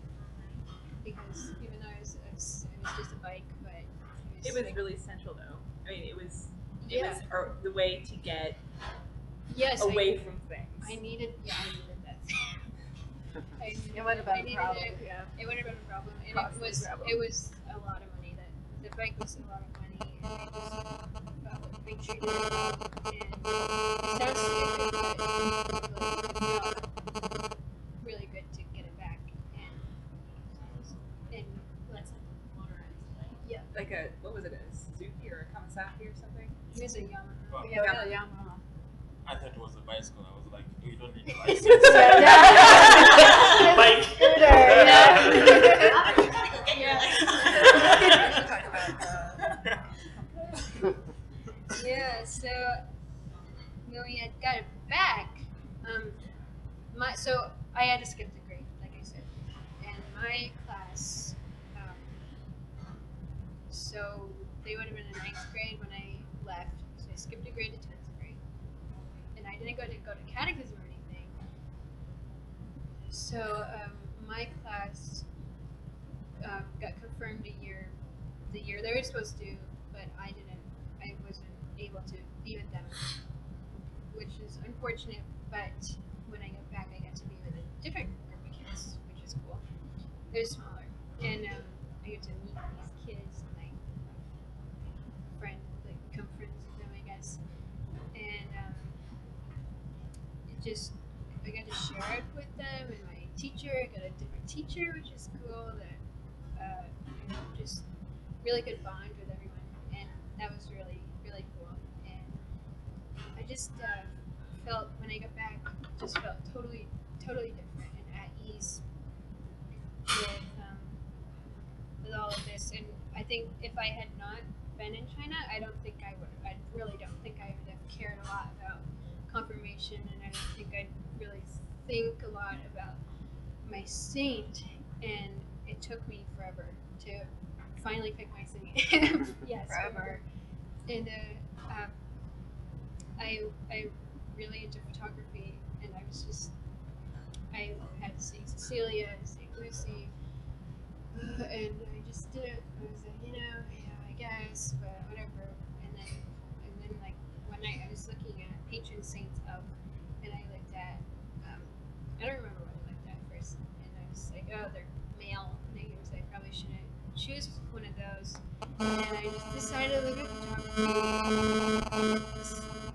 Because even though it was just a bike, but It was like, really central, though. I mean, it was the way to get away from things. I needed that. It would have been a problem. Yeah. It would have been a problem, and Possibly it was a lot of money. That the bike was a lot of money, and I just felt like being treated well. And it sounds stupid, but it felt really good to get it back. And let's yeah, Like what was it, a Suzuki or a Kawasaki or something? it was a Yamaha. Well, Yeah, Yamaha. I thought it was a bicycle. I was like, you don't need a license. Bike. Yeah, so when we had got it back, so I had to skip the grade, like I said, and my class, so they would have been in 9th grade when I left, so I skipped a grade to 10th grade, and I didn't go to catechism or anything. So my class got confirmed the year they were supposed to, but I wasn't able to be with them, which is unfortunate, but when I got back I got to be with a different group of kids, which is cool. They're smaller, and I get to meet these kids and become friends with them, I guess. And I got to share it with them, and my teacher, I got a different teacher, which is cool, that just really good bond with everyone, and that was really, really cool. And I just felt, when I got back, just felt totally different and at ease with all of this. And I think if I had not been in China, I really don't think I would have cared a lot about confirmation, and I don't think I'd really think a lot about my saint. And it took me forever to finally pick my saint. Yes, forever. And I really into photography, and I had St. Cecilia, St. Lucy, and I just did it. I was like, yeah, I guess, but whatever. And then like one night I was looking at patron saints of, and I looked at, I don't remember what I looked at first, and I was like, oh, they're male names. I probably shouldn't choose one of those. And I just decided to look at photography,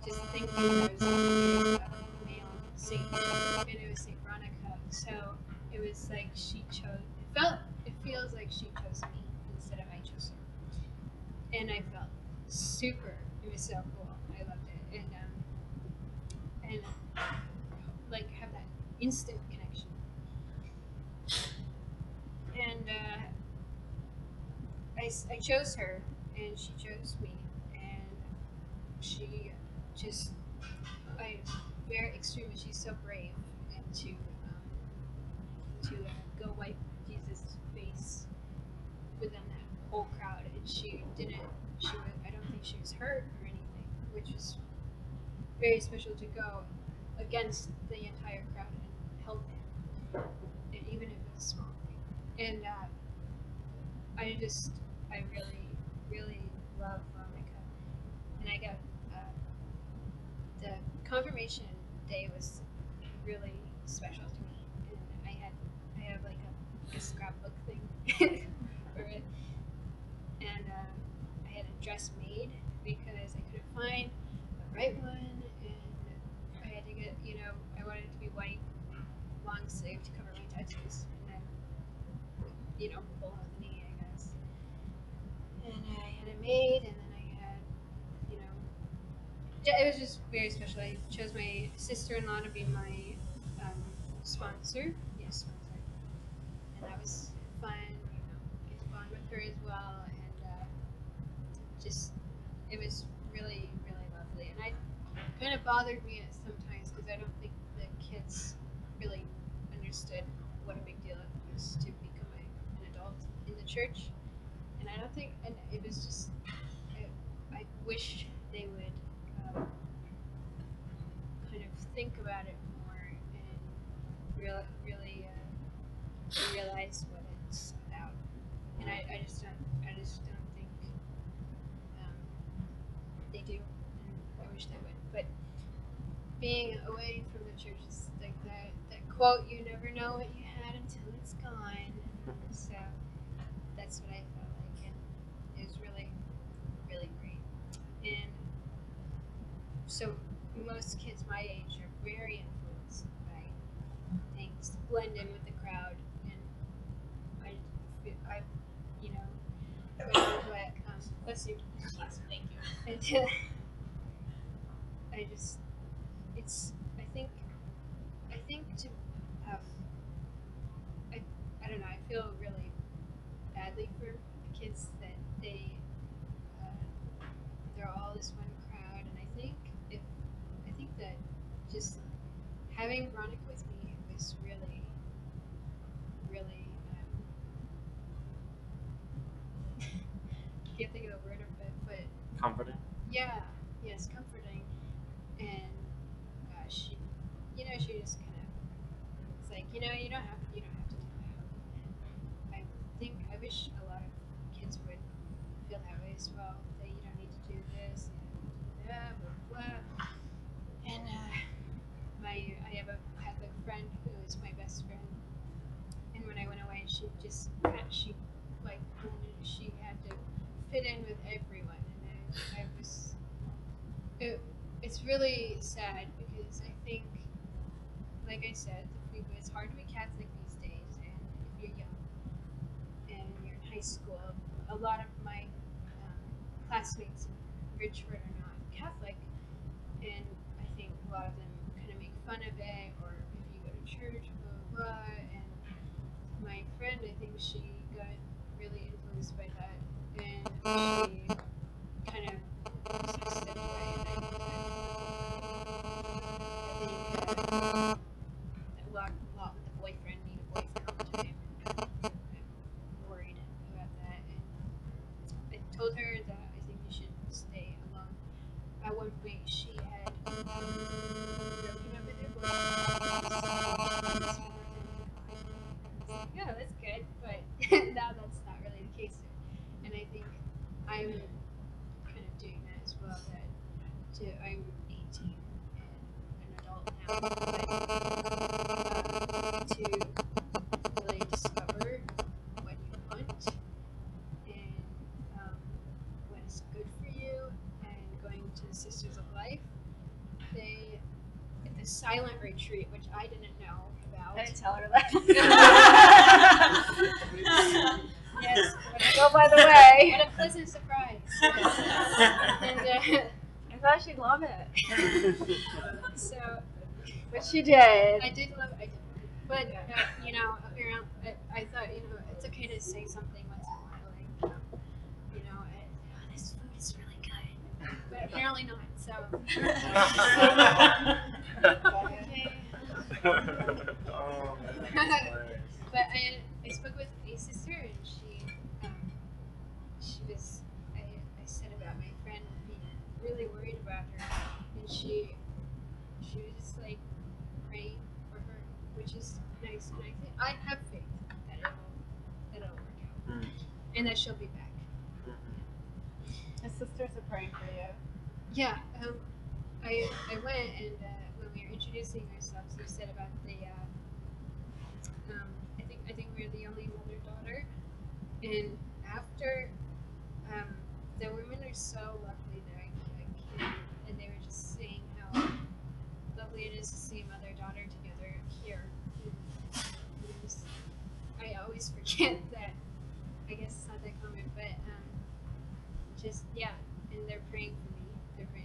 just thinking I was looking at a male saint, and it was Saint Veronica. So it was like she chose. It feels like she chose me instead of I chose her. And I felt super. It was so cool. I loved it, and like have that instant connection. And I chose her, and she chose me, and she just, very extremely, she's so brave, and to go wipe Jesus' face within that whole crowd, and I don't think she was hurt or anything, which was very special to go against the entire crowd and help him, and even if it's a small thing. And I really, really love Veronica. And I got, the confirmation day was really special to me. And I have like a scrapbook thing for it. And I had a dress made because I couldn't find the right one. And I had to get, I wanted it to be white, long sleeve to cover my tattoos. And then, below the knee, I guess. And I had it made, and then I had, it was just very special. I chose my sister-in-law to be my sponsor. Yes, sponsor. And that was fun, get to bond with her as well, and it was really, really lovely. And it kind of bothered me at sometimes because I don't think the kids really understood what a big deal it was to church, and I don't think, and it was just, I wish they would kind of think about it more and really realize what it's about. And I just don't think they do, and I wish they would. But being away from the church is like that quote, you never know what you had until it's gone. So that's what I felt like, and it was really, really great. And so most kids my age are very influenced by things, blend in with the crowd, and I you know, but bless you. Thank you. And I just, I think to have, I don't know, I feel really badly for the kids that they're all this one crowd, and I think that just having Veronica with me was really, really, I can't think of the word of it, but Comforting. yeah, yes, comforting, and she just kind of, it's like, you don't have to do that. And I wish a lot of kids would feel that way as well. That you don't need to do this, you don't need to do that, blah blah. And I have a Catholic friend who is my best friend, and when I went away, she had to fit in with everyone, and I was. It's really sad because I think, like I said, it's hard to be Catholic these days, and if you're young and you're in high school, a lot of my classmates in Ridgeford are not Catholic, and I think a lot of them kind of make fun of it, or if you go to church, blah blah blah. And my friend, I think she got really influenced by that, and she kind of stepped away, and I think a lot with the boyfriend, need a boyfriend all the time, and I'm worried about that. And I told her that I think you should stay alone. At one point, she had broken up with her boyfriend. Yeah, that's good, but now that's not really the case. And I think I'm kind of doing that as well. I'm 18 and an adult now, but to really discover what you want and what is good for you, and going to the Sisters of Life. At the silent retreat, which I didn't know about. I didn't tell her that. Yes, Oh, by the way. what a pleasant surprise. And I thought she'd love it. so But she did. I did love it. But, I thought, it's okay to say something once in a while, like, this food is really good. But apparently not, so. Okay. Oh, But I spoke with a sister, and she was, I said about my friend being really worried about her, and she was just like praying for her, which is nice, and I have faith that it'll work out, and that she'll be back. The sisters are praying for you. Yeah, I went, and when we were introducing ourselves, we said about the I think we were the only mother-daughter, and after the women are so lovely that I can't, and they were just saying how lovely it is to see mother-daughter together here. And I always forget that. I guess it's not that common, but just yeah, and they're praying for me.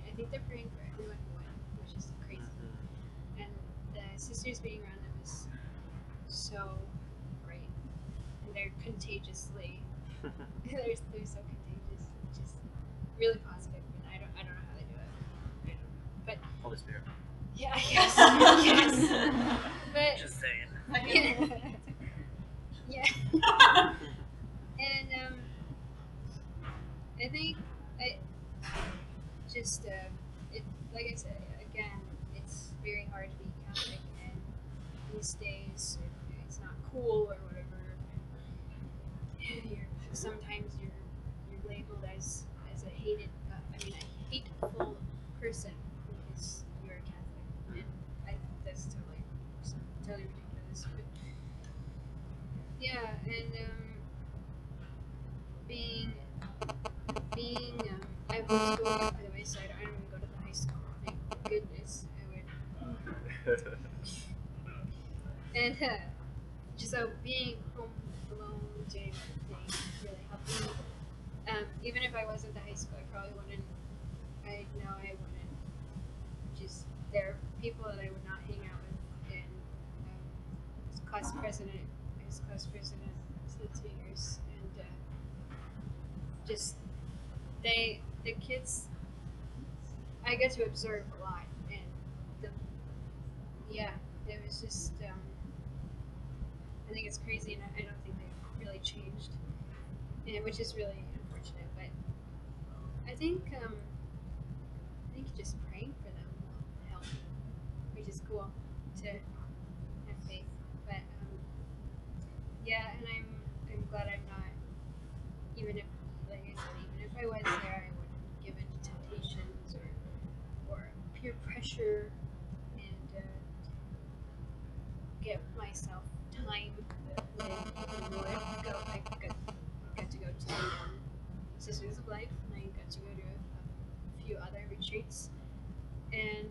I think they're praying for everyone who went, which is crazy. And the sisters being around them is so great, and they're contagiously. they're so contagious, which is really positive. And I don't know how they do it. I don't know, but Holy Spirit. yeah, I guess. Yes. But Just saying. yeah. And days it's not cool or whatever. Sometimes you're labeled as a hateful person because you're a Catholic, and I think that's totally ridiculous. But yeah, and being I went to school, by the way, so I don't even go to the high school. Thank goodness I would. And so being home alone doing everything really helped me. Even if I wasn't the high school, I probably wouldn't. I wouldn't. Just there are people that I would not hang out with, and as class president for 2 years, and just the kids. I get to observe a lot, and it was just. I think it's crazy, and I don't think they've really changed, which is really unfortunate. But I think just praying for them will help, which is cool to have faith. But and I'm glad I'm not. Even if, like I said, even if I was there, I wouldn't give in to temptations or peer pressure, and give myself time when I got to go to Sisters of Life, and I got to go to a few other retreats, and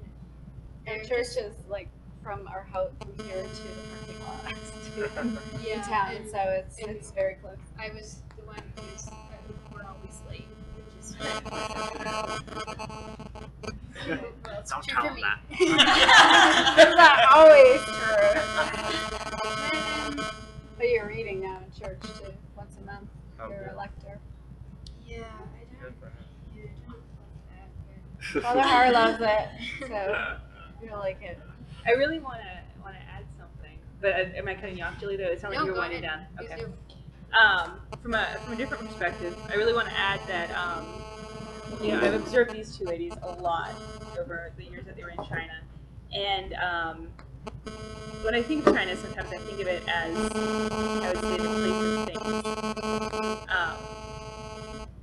Our church is like from our house from here to the parking lot to town, and, so it's very close. I was the one who were always late, which is Don't tell for them me. that. It's not always true. But you're reading now in church too, once a month. You're a lector. Yeah, I don't love that. Father Har loves it, so you'll like it. I really want to add something, but am I cutting you off, Jilly? Though it sounds like you're winding down. Please Okay. do. From a different perspective, I really want to add that I've observed these two ladies a lot over the years that they were in China, and when I think of China, sometimes I think of it as, I would say, the place of things.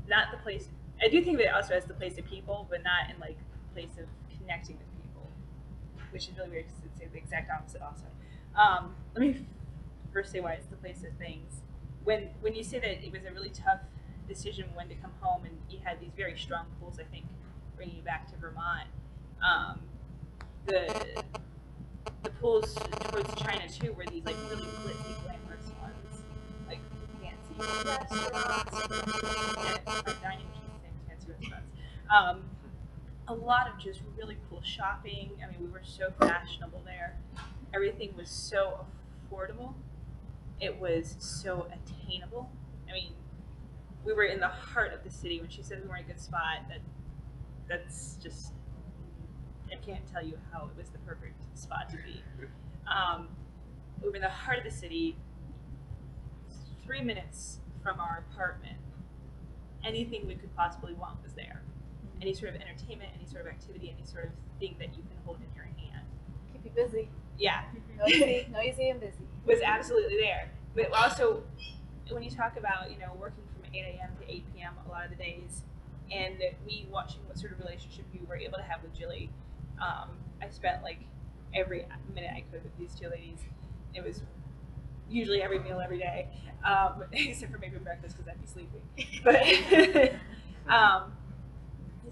Not the place. I do think of it also as the place of people, but not in like the place of connecting with people, which is really weird because it's the exact opposite also. Let me first say why it's the place of things. When you say that it was a really tough decision when to come home, and you had these very strong pulls, I think, bringing you back to Vermont, the pulls towards China too were these like really glitzy, glamorous ones, like fancy restaurants, and dining machines and fancy restaurants. A lot of just really cool shopping. I mean, we were so fashionable there. Everything was so affordable. It was so attainable. I mean, we were in the heart of the city. When she said we were in a good spot, that's just, I can't tell you how it was the perfect spot to be. We were in the heart of the city, 3 minutes from our apartment. Anything we could possibly want was there. Any sort of entertainment, any sort of activity, any sort of thing that you can hold in your hand. Keep you busy. Yeah. Noisy and busy. Was absolutely there. But also, when you talk about, working from 8 a.m. to 8 p.m. a lot of the days, and me watching what sort of relationship you were able to have with Jilly, I spent like every minute I could with these two ladies. It was usually every meal every day, except for maybe breakfast because I'd be sleeping. But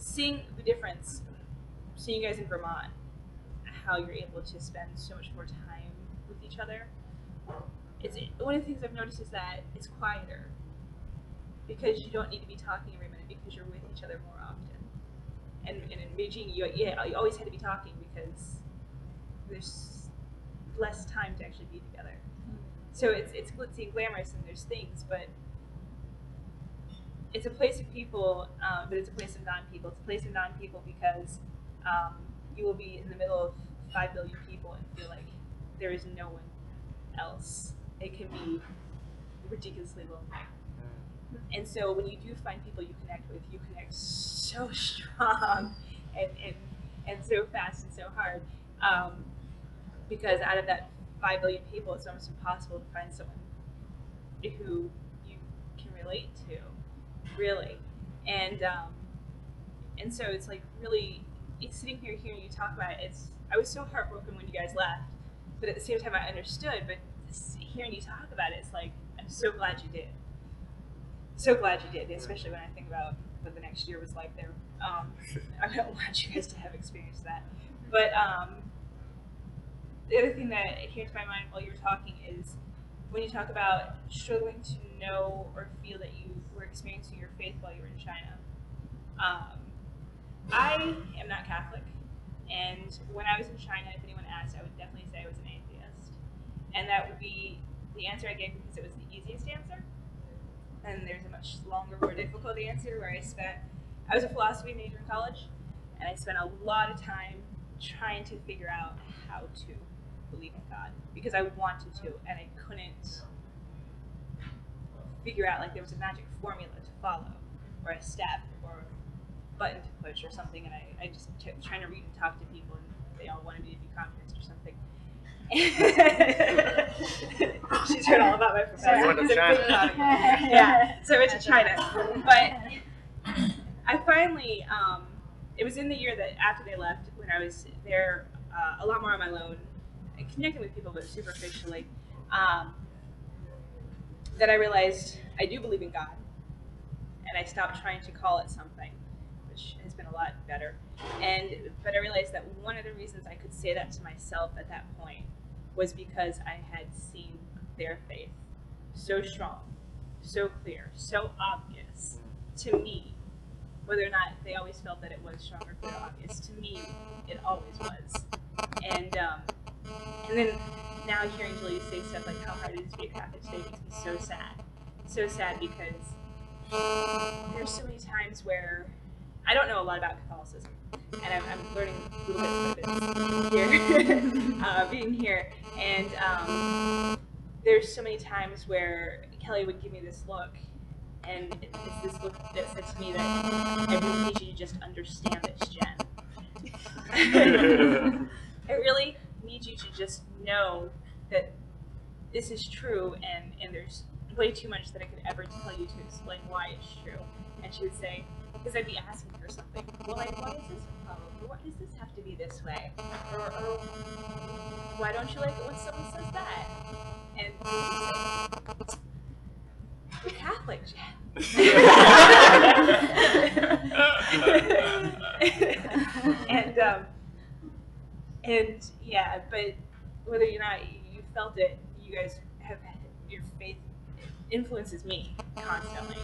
seeing the difference, seeing you guys in Vermont, how you're able to spend so much more time with each other. One of the things I've noticed is that it's quieter because you don't need to be talking every minute because you're with each other more often. And in Beijing, you always had to be talking because there's less time to actually be together. So it's glitzy and glamorous and there's things, but it's a place of people, but it's a place of non-people. It's a place of non-people because you will be in the middle of 5 billion people and feel like there is no one else. It can be ridiculously lonely. And so when you do find people you connect with, you connect so strong and so fast and so hard, because out of that 5 billion people, it's almost impossible to find someone who you can relate to, really. And so it's like really, it's sitting here hearing you talk about it. I was so heartbroken when you guys left, but at the same time I understood. But hearing you talk about it, it's like I'm so glad you did. So glad you did, especially when I think about what the next year was like there. I don't want you guys to have experienced that. But the other thing that came to my mind while you were talking is when you talk about struggling to know or feel that you were experiencing your faith while you were in China. I am not Catholic, and when I was in China, if anyone asked, I would definitely say I was an atheist. And that would be the answer I gave because it was the easiest answer. And there's a much longer, more difficult answer where I was a philosophy major in college, and I spent a lot of time trying to figure out how to believe in God because I wanted to, and I couldn't figure out, like there was a magic formula to follow, or a step, or a button to push, or something, and I just kept trying to read and talk to people, and they all wanted me to do conference or something. She's heard all about my professor. So you went to China. Yeah, so I went to China. But I finally, it was in the year that after they left, when I was there a lot more on my own, and connecting with people, but superficially, that I realized I do believe in God, and I stopped trying to call it something, which has been a lot better. But I realized that one of the reasons I could say that to myself at that point was because I had seen their faith so strong, so clear, so obvious to me. Whether or not they always felt that it was strong or clear, obvious, to me, it always was. And then now hearing Jilly say stuff like how hard it is to be a Catholic today makes me so sad. So sad because there's so many times where I don't know a lot about Catholicism, and I'm learning little bits of it here, being here. And there's so many times where Kelley would give me this look, and it's this look that said to me that I really need you to just understand this, Jen. I really need you to just know that this is true, and there's way too much that I could ever tell you to explain why it's true. And she would say, because I'd be asking her something, well, like, why is this a problem? Or why does this have to be this way? Or why don't you like it when someone says that? And she'd say, you're Catholic, Jen. and yeah, but whether or not you felt it, you guys have your faith influences me constantly.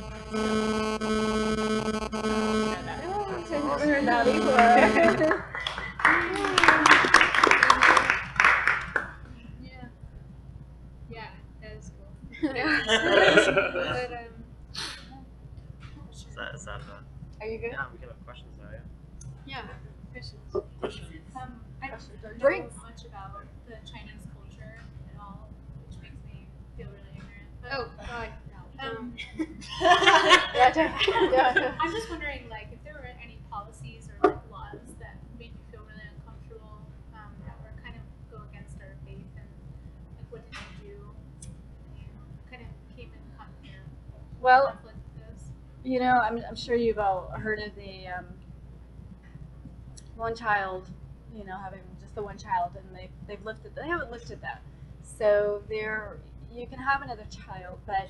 I've never heard that before. Yeah, that is cool. But Is that Are you good? yeah, we can have questions there, yeah. yeah, questions. I don't Drinks. know much about the Chinese culture at all, which makes me feel really ignorant. But, Oh God, no. Yeah. I'm just wondering, like, if there were any policies or like laws that made you feel really uncomfortable, that were kind of go against our faith, and like, what did you do? You kind of came in Well, conflict with those. you know, I'm sure you've all heard of the one child, you know, having just the one child, and they haven't lifted that. So you can have another child, but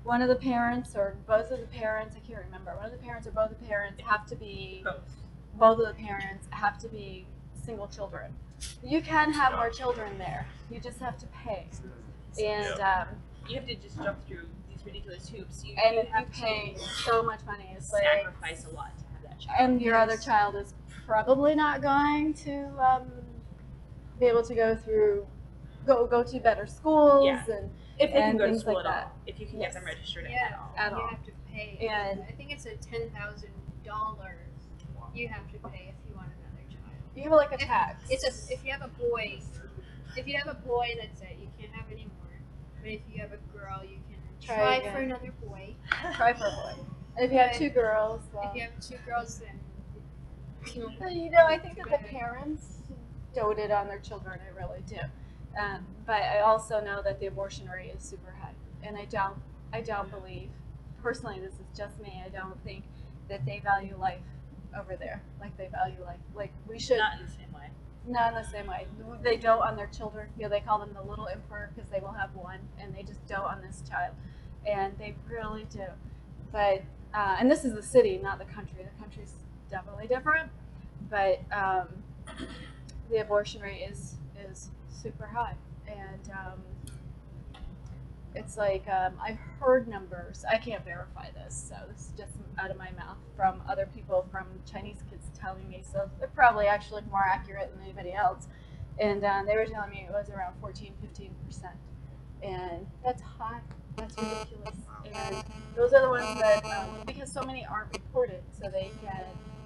one of the parents or both of the parents, I can't remember, one of the parents or both of the parents have to be, both of the parents have to be single children. You can have more children there. You just have to pay. And You have to just jump through these ridiculous hoops. You if have you pay so much money, it's like, sacrifice a lot to have that child. and your other child is probably not going to be able to go to better schools Yeah. and If they can and go to things school like at that. all. If you can Yes. get them registered Yeah, at all. At you all. have to pay. And I think it's a $10,000 you have to pay if you want another child. you have like a tax. If you have a boy, that's it. You can't have any more. But if you have a girl, you can Try try again. for another boy. Try for a boy. And if you have two girls, well, If you have two girls, then you know, I think that the parents doted on their children. I really do. But I also know that the abortion rate is super high, and I don't believe, personally, this is just me, I don't think that they value life over there like they value life. Like we should. Not in the same way. Not in the same way. They dote on their children. You know, they call them the little emperor because they will have one, and they just dote on this child, and they really do. But and this is the city, not the country. The country's definitely different, but the abortion rate is super high, and it's like I've heard numbers. I can't verify this, so this is just out of my mouth from other people, from Chinese kids telling me. So they're probably actually more accurate than anybody else. And they were telling me it was around 14-15%, and that's high. That's ridiculous. And those are the ones that because so many aren't reported, so they can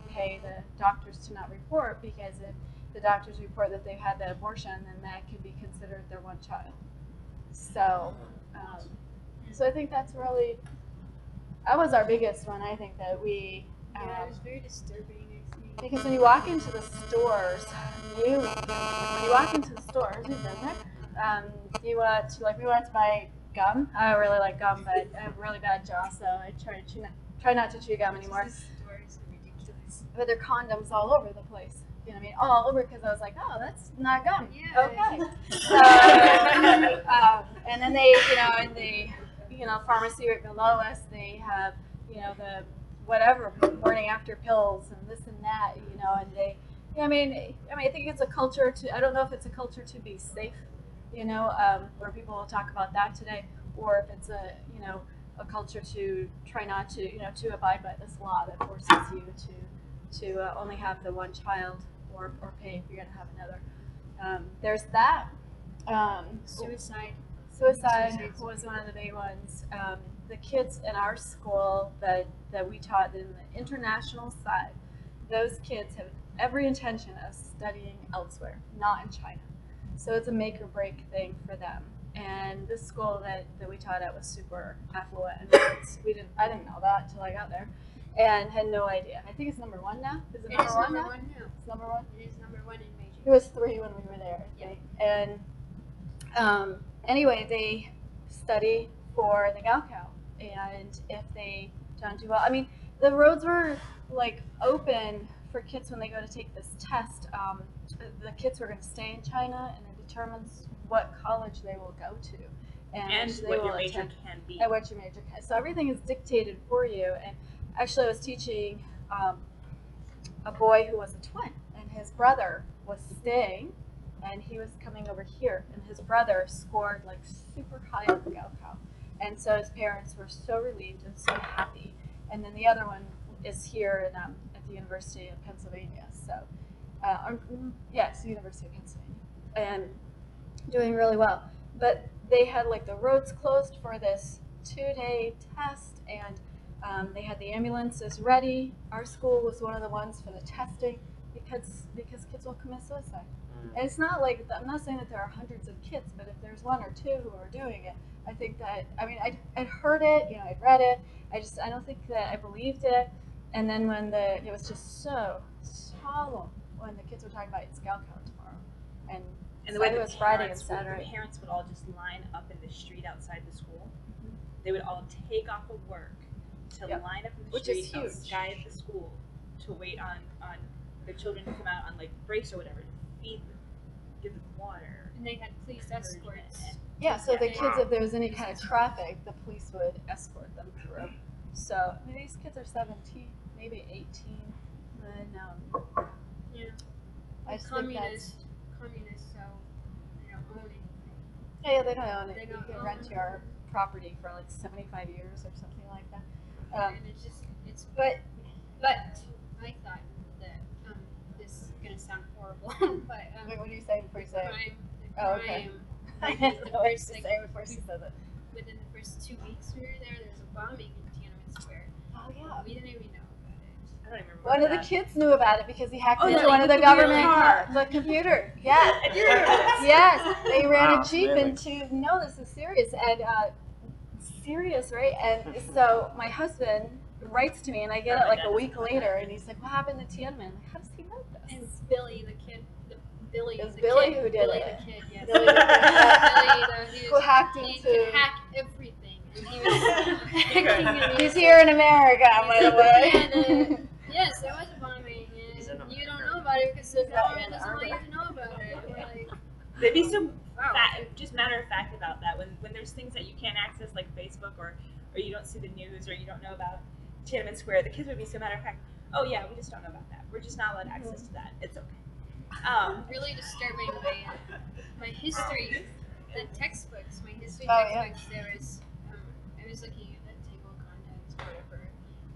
pay the doctors to not report, because if the doctors report that they've had the abortion, then that can be considered their one child. So. So I think that's really, that was our biggest one. I think that we, Yeah, it was very disturbing, I think. because when you walk into the stores, when you walk into the stores, you've been there, you want to, like, we wanted to buy gum. I don't really like gum, but I have really bad jaw, so I try not to chew gum anymore. These stores are ridiculous. But there are condoms all over the place. You know what I mean? All over, because I was like, oh, that's not gum. Yeah. Okay. And then they, in the, pharmacy right below us, they have, the whatever morning after pills and this and that, and they, I mean, I think it's a culture to, I don't know if it's a culture to be safe, where people will talk about that today, or if it's a, a culture to try not to, to abide by this law that forces you to only have the one child, or pay if you're going to have another. There's that. Suicide was one of the big ones. The kids in our school that we taught in the international side, those kids have every intention of studying elsewhere, not in China. So it's a make or break thing for them. And this school that we taught at was super affluent, and I didn't know that until I got there, and had no idea. I think it's number one now. Is it number one now? It's number one. It is number one in Beijing. It was 3 when we were there, I think. And anyway, they study for the Gaokao, and if they don't do well, I mean, the roads were like open for kids when they go to take this test. The kids were going to stay in China, and it determines what college they will go to, and what your major can be. And what your major can. So everything is dictated for you. And actually, I was teaching a boy who was a twin, and his brother was staying, and he was coming over here, and his brother scored like super high on the Gaokao, and so his parents were so relieved and so happy. And then the other one is here at the University of Pennsylvania. So, it's the University of Pennsylvania, and doing really well. But they had like the roads closed for this 2-day test, and they had the ambulances ready. Our school was one of the ones for the testing, because kids will commit suicide. And it's not like, I'm not saying that there are hundreds of kids, but if there's 1 or 2 who are doing it, I think that, I mean, I'd heard it, I'd read it, I don't think that I believed it. And then when it was just so solemn when the kids were talking about it's Gaokao tomorrow, and the way it was Friday and Saturday. The parents would all just line up in the street outside the school. They would all take off of work to line up in the street outside the school to wait on their children to come out on like breaks or whatever, to feed them, give them water. And they had police escorts. Yeah, so the kids, if there was any kind of traffic, the police would escort them through. So, I mean, these kids are 17, maybe 18, and yeah. I just think that's... Communists, so they don't own anything. Yeah, they don't own it. They You don't can own rent it. your property for like 75 years or something like that. And but I thought that this is gonna sound horrible, but Wait, what do you say before you say it? the Oh, okay. crime, I didn't know what you were saying before you said it. within the first 2 weeks we were there was a bombing in Tiananmen Square. Oh, yeah. We didn't even know about it. I don't even remember One of the that. kids knew about it because he hacked Oh, into yeah, one of the the government computer. the computer. Yeah. I do remember this. Yes, they ran Wow, a jeep really? into. No, this is serious, and serious, right? And so my husband writes to me, and I get it like a week later, and he's like, "What happened to Tiananmen?" Like, how does he know this? And Billy, the kid, Billy. It was the Billy kid. who did Billy it. the kid, yes. Billy the kid. Billy, Who hacked he into. could hack everything, and he was hacking. And He's here in America, by the way. Yes, that was a bombing, and you don't know about it because the government doesn't want you to know about it. We're like, They'd be so wow. just matter of fact about that. When there's things that you can't access like Facebook or you don't see the news or you don't know about Tiananmen Square, the kids would be so matter of fact. Oh yeah, we just don't know about that. We're just not allowed access to that. It's okay. Really disturbing. My history, the textbooks, my history Oh, yeah. textbooks. There was, I was looking at the table of contents, or whatever,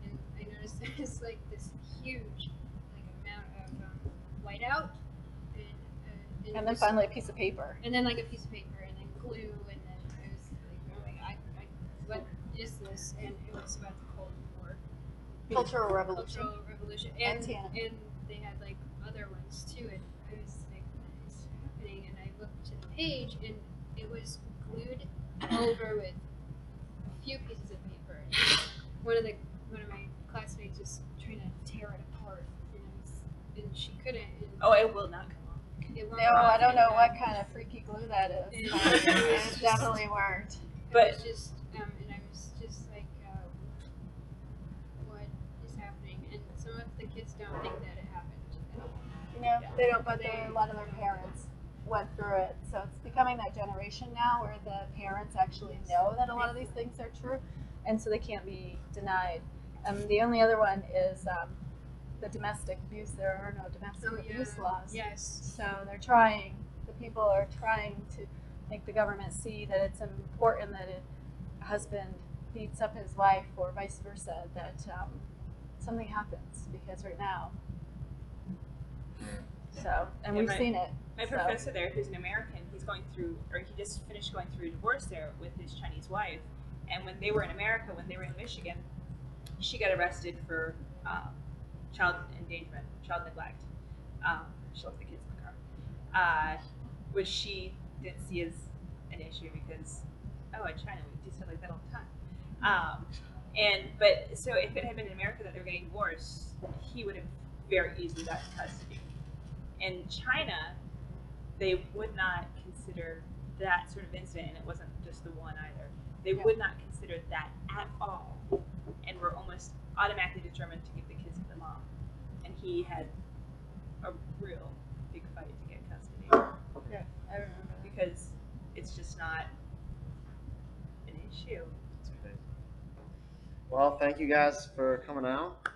and I noticed there was like this huge, like amount of whiteout, and And then finally a piece of paper. and then like a piece of paper, and then glue, and then I was like, oh my god, what is this? And it was about the Cold War. Cultural Revolution. Cultural Revolution, And and Tiananmen. they had like other ones too. And I was like, what is happening? And I looked to the page, and it was glued over with a few pieces of paper. And one of my classmates was trying to tear it apart, and she couldn't. And Oh, it will not come off. it won't No, I don't know come what off. kind of freaky glue that is. It It definitely worked. But- It was just, and I was just like, what is happening? And some of the kids don't think that it happened at all. No, they don't, but a lot of their parents went through it. So it's becoming that generation now where the parents actually know that a lot of these things are true, and so they can't be denied. The only other one is the domestic abuse. There are no domestic abuse laws. Yes. So they're trying, the people are trying to make the government see that it's important that a husband beats up his wife or vice versa, that something happens, because right now. So, and Yeah, we've seen it. My So. professor there, who's an American, he just finished going through a divorce there with his Chinese wife. And when they were in America, when they were in Michigan, she got arrested for child endangerment, child neglect. She left the kids in the car, which she didn't see as an issue because, in China we do stuff like that all the time. But so if it had been in America that they were getting divorced, he would have very easily gotten custody. In China, they would not consider that sort of incident, and it wasn't just the one either. They would not consider that at all, and were almost automatically determined to give the kids to the mom. And he had a real big fight to get custody. Yeah, I remember that. Because it's just not an issue. Well, thank you guys for coming out.